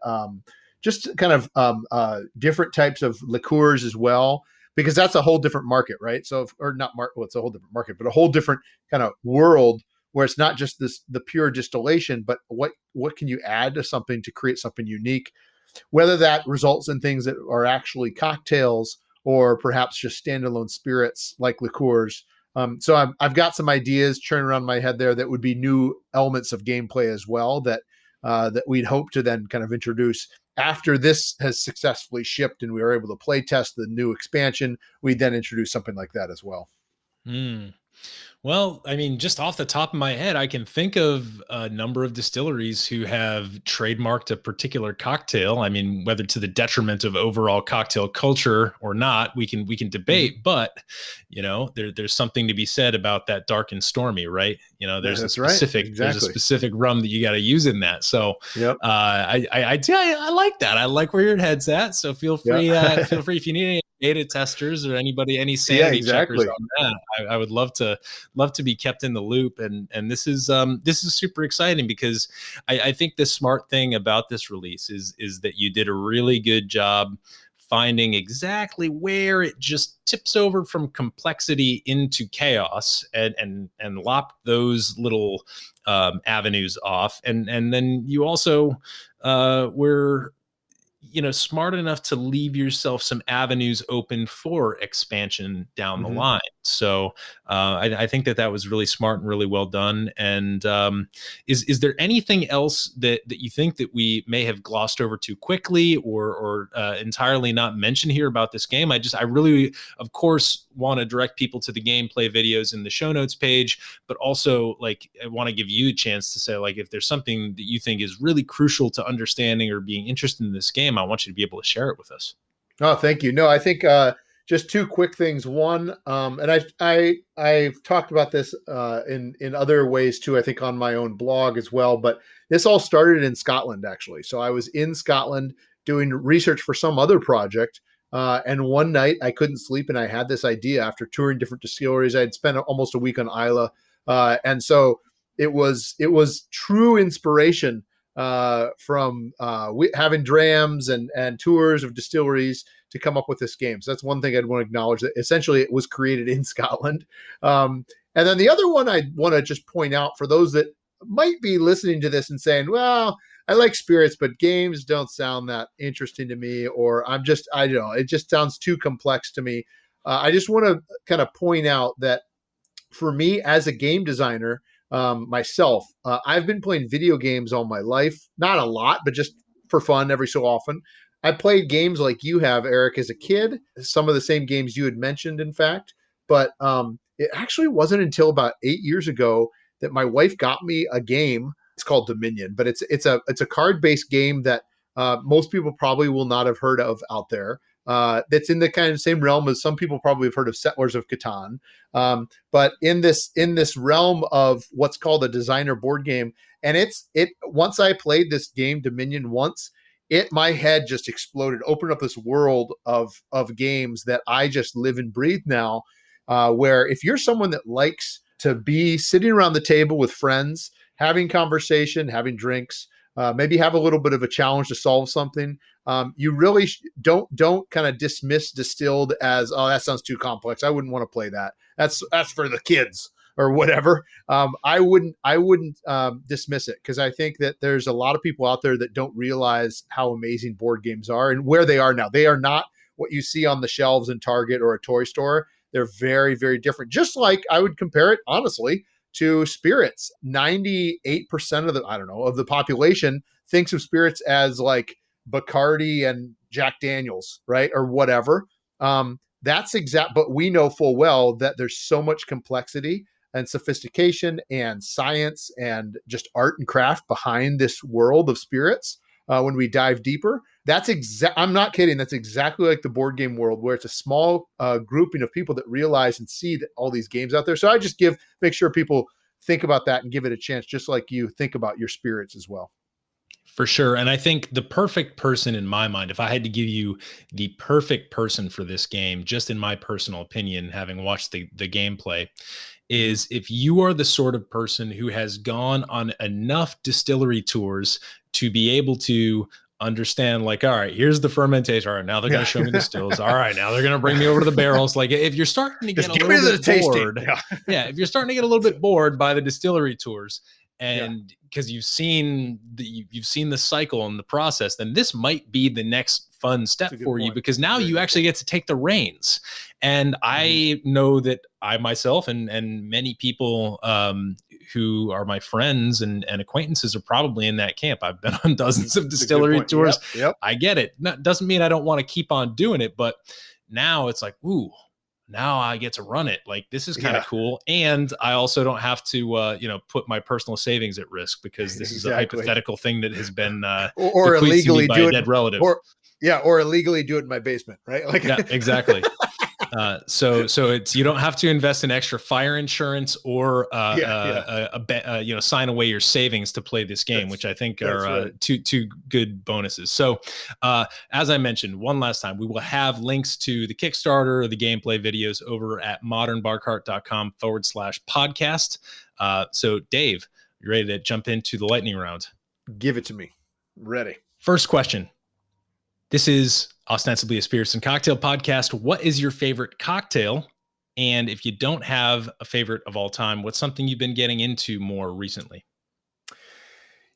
just kind of different types of liqueurs as well, because that's a whole different market, right? So, it's a whole different market, but a whole different kind of world where it's not just the pure distillation, but what can you add to something to create something unique, whether that results in things that are actually cocktails or perhaps just standalone spirits like liqueurs. So I've got some ideas churning around my head there that would be new elements of gameplay as well that we'd hope to then kind of introduce after this has successfully shipped and we are able to play test the new expansion. We'd then introduce something like that as well. Well, I mean, just off the top of my head, I can think of a number of distilleries who have trademarked a particular cocktail. I mean, whether to the detriment of overall cocktail culture or not, we can debate. But there's something to be said about that dark and stormy, right? There's a specific there's a specific rum that you got to use in that. So, I like that. I like where your head's at. So feel free if you need any beta testers or any sanity checkers on that. I would love to be kept in the loop, and this is super exciting because I think the smart thing about this release is that you did a really good job finding exactly where it just tips over from complexity into chaos and lop those little avenues off, and then you also were smart enough to leave yourself some avenues open for expansion down the line. So I think that was really smart and really well done. And is there anything else that you think that we may have glossed over too quickly or entirely not mentioned here about this game? I really, of course, want to direct people to the gameplay videos in the show notes page, but also like I want to give you a chance to say, like, if there's something that you think is really crucial to understanding or being interested in this game, I want you to be able to share it with us. Oh, thank you. No, I think just two quick things. One, and I've talked about this in other ways too, I think on my own blog as well, but this all started in Scotland, actually. So I was in Scotland doing research for some other project. And one night I couldn't sleep and I had this idea after touring different distilleries. I had spent almost a week on Islay. And so it was true inspiration from having drams and tours of distilleries to come up with this game. So that's one thing I'd want to acknowledge, that essentially it was created in Scotland. And then the other one I want to just point out for those that might be listening to this and saying, well, I like spirits, but games don't sound that interesting to me, or I don't know, it just sounds too complex to me. I just want to kind of point out that for me as a game designer, myself, I've been playing video games all my life, not a lot, but just for fun every so often. I played games like you have, Eric, as a kid, some of the same games you had mentioned, in fact, but it actually wasn't until about 8 years ago that my wife got me a game. It's called Dominion, but it's a card-based game that most people probably will not have heard of out there. That's in the kind of same realm as some people probably have heard of Settlers of Catan. But in this realm of what's called a designer board game. And once I played this game Dominion once, my head just exploded, opened up this world of games that I just live and breathe now, where if you're someone that likes to be sitting around the table with friends, having conversation, having drinks, maybe have a little bit of a challenge to solve something. You really don't kind of dismiss Distilled as, oh, that sounds too complex, I wouldn't want to play that. That's for the kids or whatever. I wouldn't dismiss it, because I think that there's a lot of people out there that don't realize how amazing board games are and where they are now. They are not what you see on the shelves in Target or a toy store. They're very, very different. Just like I would compare it, honestly, to spirits. 98% of the population thinks of spirits as like Bacardi and Jack Daniels, right? Or whatever. But we know full well that there's so much complexity and sophistication and science and just art and craft behind this world of spirits. When we dive deeper, I'm not kidding. That's exactly like the board game world, where it's a small grouping of people that realize and see that all these games out there. So I just make sure people think about that and give it a chance, just like you think about your spirits as well. For sure. And I think the perfect person in my mind, if I had to give you the perfect person for this game, just in my personal opinion, having watched the gameplay, is if you are the sort of person who has gone on enough distillery tours to be able to understand, like, all right, here's the fermentation. All right, now they're going to show me the stills. All right, now they're going to bring me over to the barrels. Like, if you're starting to get a little bit bored, if you're starting to get a little bit bored by the distillery tours, and because you've seen the cycle and the process, then this might be the next fun step for you, because now you actually get to take the reins. And I know that I myself and many people who are my friends and acquaintances are probably in that camp. I've been on dozens of distillery tours. Yep. I get it. Doesn't mean I don't want to keep on doing it, but now it's like, ooh, now I get to run it. Like, this is kind of cool. And I also don't have to, put my personal savings at risk, because this is a hypothetical thing that has been or illegally do it by a dead relative. Or illegally do it in my basement, right? Like, yeah, exactly. So it's, you don't have to invest in extra fire insurance or sign away your savings to play this game, which I think are two good bonuses. So as I mentioned one last time, we will have links to the Kickstarter, the gameplay videos over at modernbarcart.com/podcast. So Dave, you ready to jump into the lightning round? Give it to me. Ready. First question. This is ostensibly a spirits and cocktail podcast. What is your favorite cocktail? And if you don't have a favorite of all time, what's something you've been getting into more recently?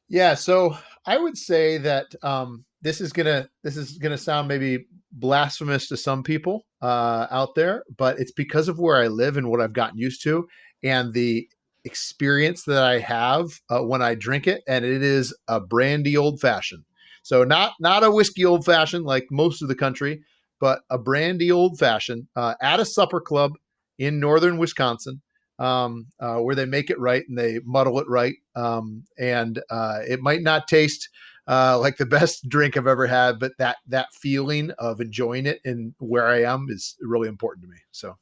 Yeah, so I would say that this is gonna sound maybe blasphemous to some people out there, but it's because of where I live and what I've gotten used to, and the experience that I have when I drink it, and it is a brandy old fashioned. So not a whiskey old fashioned like most of the country, but a brandy old fashioned at a supper club in northern Wisconsin, where they make it right and they muddle it right. And it might not taste like the best drink I've ever had, but that feeling of enjoying it and where I am is really important to me. So.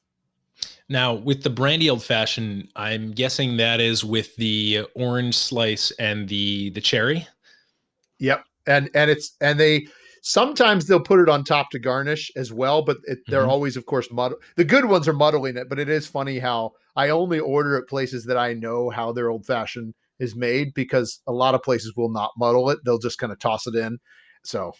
Now, with the brandy old fashioned, I'm guessing that is with the orange slice and the cherry. Yep. And they sometimes they'll put it on top to garnish as well, but they're always, of course, the good ones are muddling it. But it is funny how I only order at places that I know how their old fashioned is made, because a lot of places will not muddle it. They'll just kind of toss it in. So,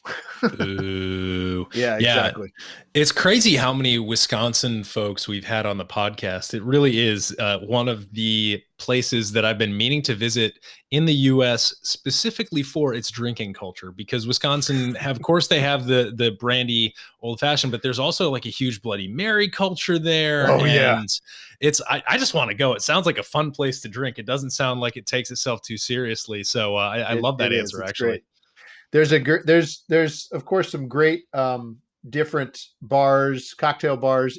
Ooh. Yeah, exactly. It's crazy how many Wisconsin folks we've had on the podcast. It really is one of the places that I've been meaning to visit in the U.S. specifically for its drinking culture, because Wisconsin have, of course, they have the brandy old fashioned, but there's also like a huge Bloody Mary culture there. Oh, yeah. I just want to go. It sounds like a fun place to drink. It doesn't sound like it takes itself too seriously. So I love that answer, actually. Great. There's of course some great different bars, cocktail bars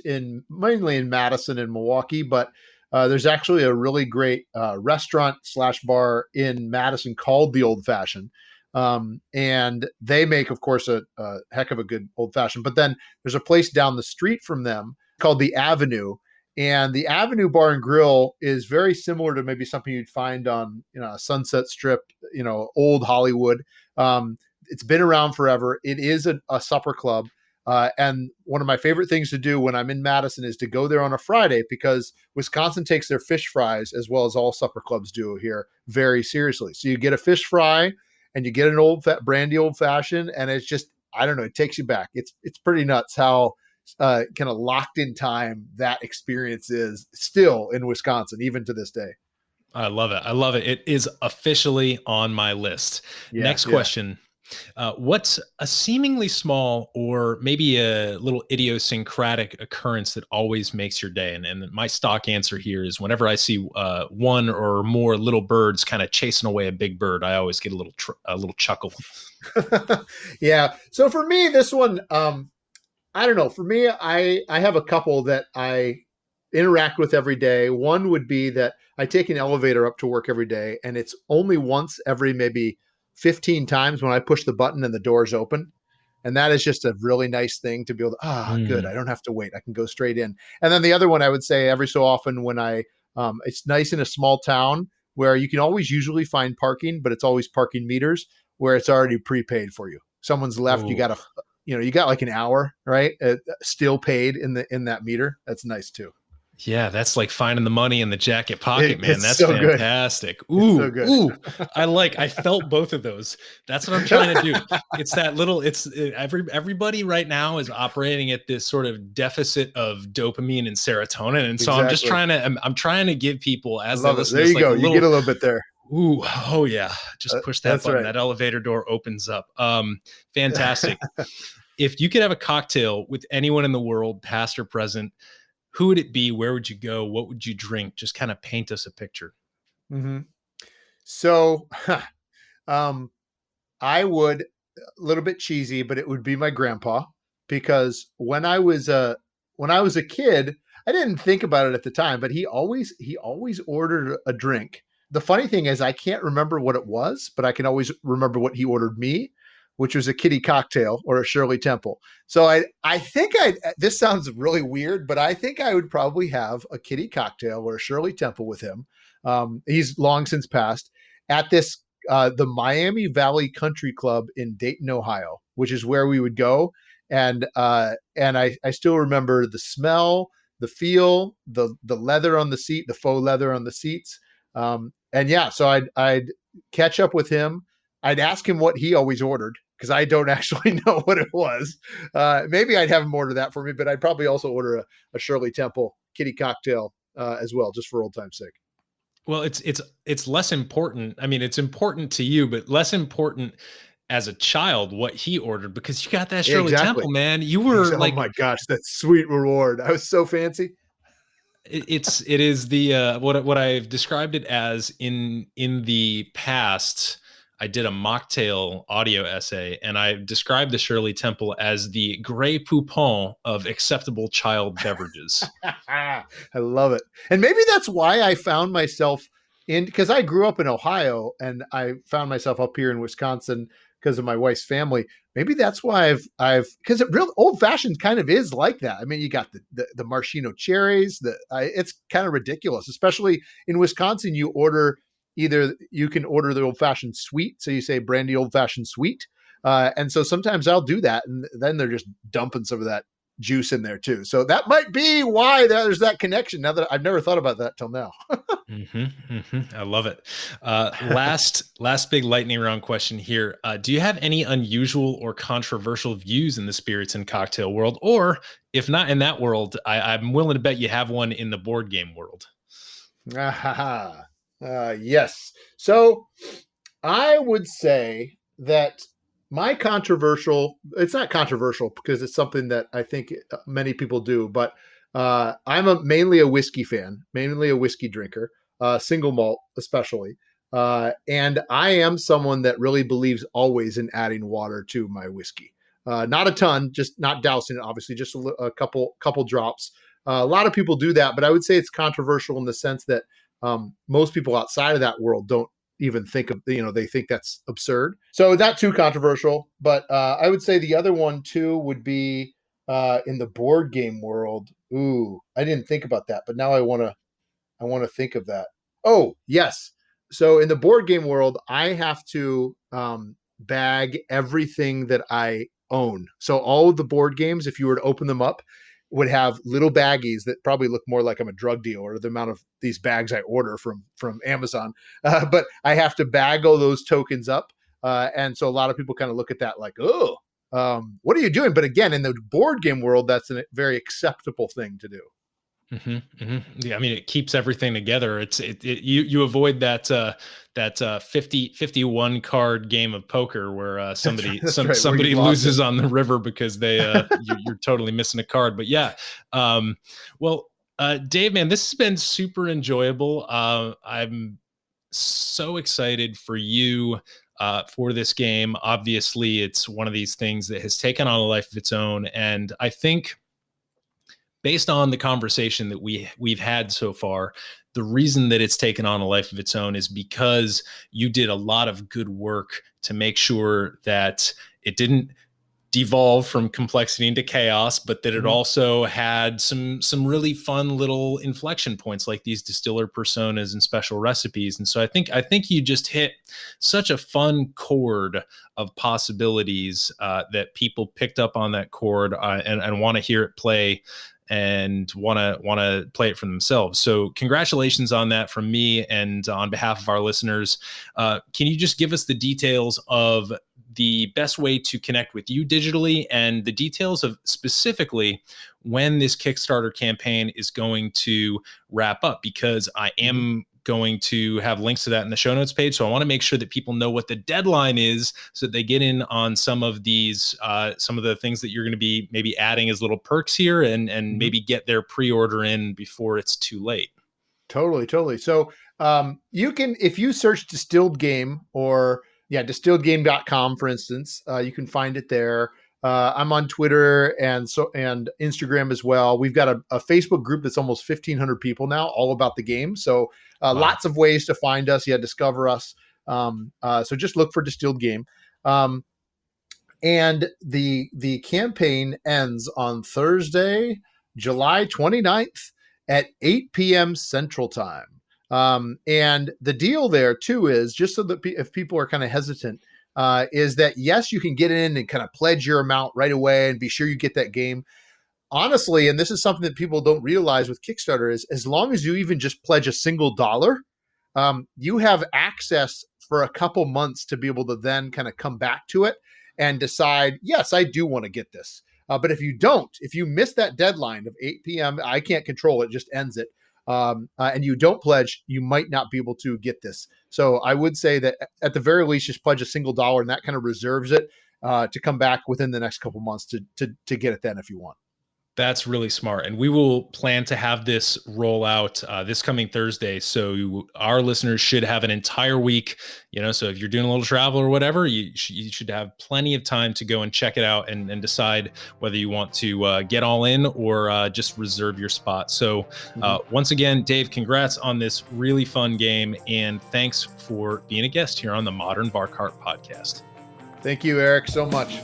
mainly in Madison and Milwaukee, but there's actually a really great restaurant / bar in Madison called the Old Fashioned. And they make, of course, a heck of a good old fashioned, but then there's a place down the street from them called the Avenue. And the Avenue Bar and Grill is very similar to maybe something you'd find on, a Sunset Strip, old Hollywood. It's been around forever. It is a supper club. And one of my favorite things to do when I'm in Madison is to go there on a Friday, because Wisconsin takes their fish fries, as well as all supper clubs do here, very seriously. So you get a fish fry and you get an brandy old fashioned, and it's just, I don't know, it takes you back. It's pretty nuts how kind of locked in time that experience is still in Wisconsin, even to this day. I love it. It is officially on my list. Next question. What's a seemingly small or maybe a little idiosyncratic occurrence that always makes your day? And my stock answer here is whenever I see one or more little birds kind of chasing away a big bird, I always get a little chuckle. Yeah. So for me, this one, I don't know. For me, I have a couple that I interact with every day. One would be that I take an elevator up to work every day, and it's only once every maybe 15 times when I push the button and the doors open. And that is just a really nice thing to be able to, good. I don't have to wait. I can go straight in. And then the other one I would say every so often when it's nice in a small town where you can always usually find parking, but it's always parking meters where it's already prepaid for you. Someone's left. Ooh. You got like an hour, right? Still paid in that meter. That's nice too. Yeah, that's like finding the money in the jacket pocket, man. That's so fantastic. Good. Ooh, so good. Ooh. I felt both of those. That's what I'm trying to do. It's that little, everybody right now is operating at this sort of deficit of dopamine and serotonin. And so exactly. I'm trying to give people as they listen. There you go. You get a little bit there. Ooh, oh yeah. Just push that button. Right. That elevator door opens up. Fantastic. If you could have a cocktail with anyone in the world, past or present, who would it be? Where would you go? What would you drink? Just kind of paint us a picture. Mm-hmm. So, I would, a little bit cheesy, but it would be my grandpa, because when I was a kid, I didn't think about it at the time, but he always ordered a drink. The funny thing is I can't remember what it was, but I can always remember what he ordered me, which was a kitty cocktail or a Shirley Temple. So I think this sounds really weird, but I think I would probably have a kitty cocktail or a Shirley Temple with him. He's long since passed at this, the Miami Valley Country Club in Dayton, Ohio, which is where we would go. And I still remember the smell, the feel, the leather on the seat, the faux leather on the seats. So I'd catch up with him. I'd ask him what he always ordered, because I don't actually know what it was. Maybe I'd have him order that for me, but I'd probably also order a Shirley Temple kitty cocktail as well, just for old time's sake. Well, it's less important. I mean, it's important to you, but less important as a child what he ordered, because you got that Shirley Exactly. Temple, man. You were Oh like, my gosh, that sweet reward. I was so fancy. it is the what I've described it as in the past. I did a mocktail audio essay, and I described the Shirley Temple as the Grey Poupon of acceptable child beverages. I love it. And maybe that's why I found myself because I grew up in Ohio and I found myself up here in Wisconsin because of my wife's family. Maybe that's why because it real old fashioned kind of is like that. I mean, you got the maraschino cherries, it's kind of ridiculous, especially in Wisconsin. You can order the old fashioned sweet. So you say Brandy Old Fashioned sweet. And so sometimes I'll do that. And then they're just dumping some of that juice in there too. So that might be why there's that connection. Now that I've never thought about that till now. I love it. Last big lightning round question here. Do you have any unusual or controversial views in the spirits and cocktail world? Or if not in that world, I'm willing to bet you have one in the board game world. Yes. So I would say that it's not controversial because it's something that I think many people do, but I'm mainly a whiskey fan, mainly a whiskey drinker, single malt especially. And I am someone that really believes always in adding water to my whiskey. Not a ton, just not dousing it, obviously, just a couple drops. A lot of people do that, but I would say it's controversial in the sense that most people outside of that world don't even think of, they think that's absurd. So not too controversial, but I would say the other one too would be in the board game world. Ooh, I didn't think about that, but now I want to think of that. Oh, yes. So in the board game world, I have to bag everything that I own. So all of the board games, if you were to open them up, would have little baggies that probably look more like I'm a drug dealer, the amount of these bags I order from Amazon. But I have to bag all those tokens up. And so a lot of people kind of look at that like, oh, what are you doing? But again, in the board game world, that's a very acceptable thing to do. Yeah, I mean, it keeps everything together. You avoid that 51 card game of poker where somebody somebody loses on the river because you're totally missing a card. But yeah, Dave, man, this has been super enjoyable. I'm so excited for you for this game. Obviously, it's one of these things that has taken on a life of its own, and I think, based on the conversation that we've had so far, the reason that it's taken on a life of its own is because you did a lot of good work to make sure that it didn't devolve from complexity into chaos, but that it also had some really fun little inflection points like these distiller personas and special recipes. And so I think you just hit such a fun chord of possibilities that people picked up on that chord and want to hear it play and want to play it for themselves. So congratulations on that from me and on behalf of our listeners. Can you just give us the details of the best way to connect with you digitally and the details of specifically when this Kickstarter campaign is going to wrap up? Because I am going to have links to that in the show notes page. So I want to make sure that people know what the deadline is so that they get in on some of these, some of the things that you're going to be maybe adding as little perks here and maybe get their pre-order in before it's too late. Totally. So you can, if you search Distilled Game or distilledgame.com, for instance, you can find it there. I'm on Twitter and Instagram as well. We've got a Facebook group that's almost 1,500 people now, all about the game. So lots of ways to find us. Discover us. So just look for Distilled Game. And the campaign ends on Thursday, July 29th at 8 p.m. Central Time. And the deal there too is, just so that if people are kind of hesitant, is that yes, you can get in and kind of pledge your amount right away and be sure you get that game. Honestly, and this is something that people don't realize with Kickstarter, is as long as you even just pledge a single $1, you have access for a couple months to be able to then kind of come back to it and decide, yes, I do want to get this. But if you miss that deadline of 8 p.m., I can't control it, just ends it. and you don't pledge, you might not be able to get this. So I would say that at the very least, just pledge a single $1, and that kind of reserves it to come back within the next couple months to get it then if you want. That's really smart. And we will plan to have this roll out this coming Thursday. So our listeners should have an entire week, so if you're doing a little travel or whatever, you should have plenty of time to go and check it out and decide whether you want to get all in or just reserve your spot. So once again, Dave, congrats on this really fun game. And thanks for being a guest here on the Modern BARCART podcast. Thank you, Eric, so much.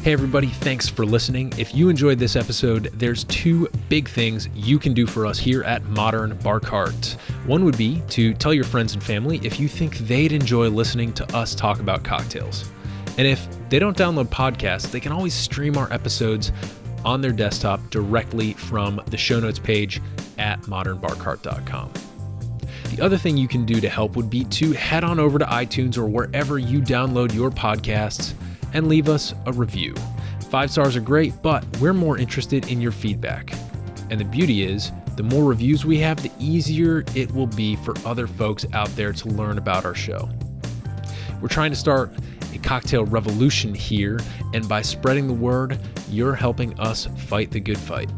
Hey everybody, thanks for listening. If you enjoyed this episode, there's 2 big things you can do for us here at Modern BARCART. One would be to tell your friends and family if you think they'd enjoy listening to us talk about cocktails. And if they don't download podcasts, they can always stream our episodes on their desktop directly from the show notes page at modernbarcart.com. The other thing you can do to help would be to head on over to iTunes or wherever you download your podcasts and leave us a review. 5 stars are great, but we're more interested in your feedback. And the beauty is, the more reviews we have, the easier it will be for other folks out there to learn about our show. We're trying to start a cocktail revolution here, and by spreading the word, you're helping us fight the good fight.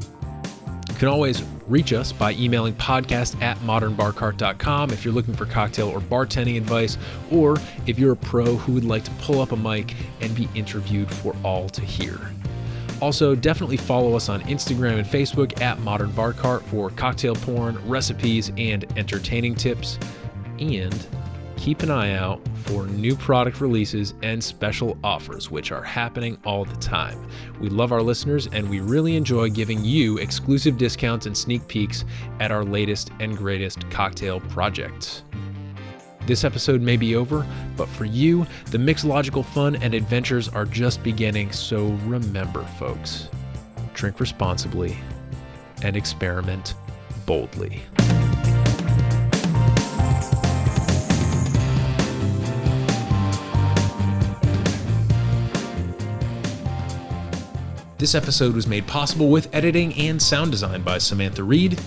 You can always reach us by emailing podcast@modernbarcart.com if you're looking for cocktail or bartending advice, or if you're a pro who would like to pull up a mic and be interviewed for all to hear. Also, definitely follow us on Instagram and Facebook at Modern BARCART for cocktail porn, recipes, and entertaining tips. And keep an eye out for new product releases and special offers, which are happening all the time. We love our listeners, and we really enjoy giving you exclusive discounts and sneak peeks at our latest and greatest cocktail projects. This episode may be over, but for you, the mixological fun and adventures are just beginning. So remember, folks, drink responsibly and experiment boldly. This episode was made possible with editing and sound design by Samantha Reed,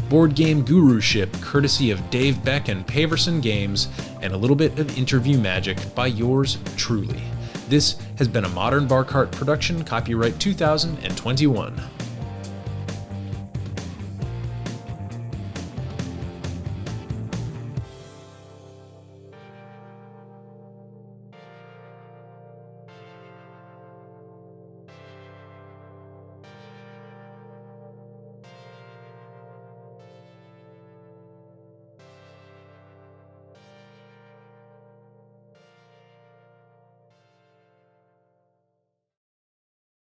board game guruship courtesy of Dave Beck and Paverson Games, and a little bit of interview magic by yours truly. This has been a Modern BARCART production, copyright 2021.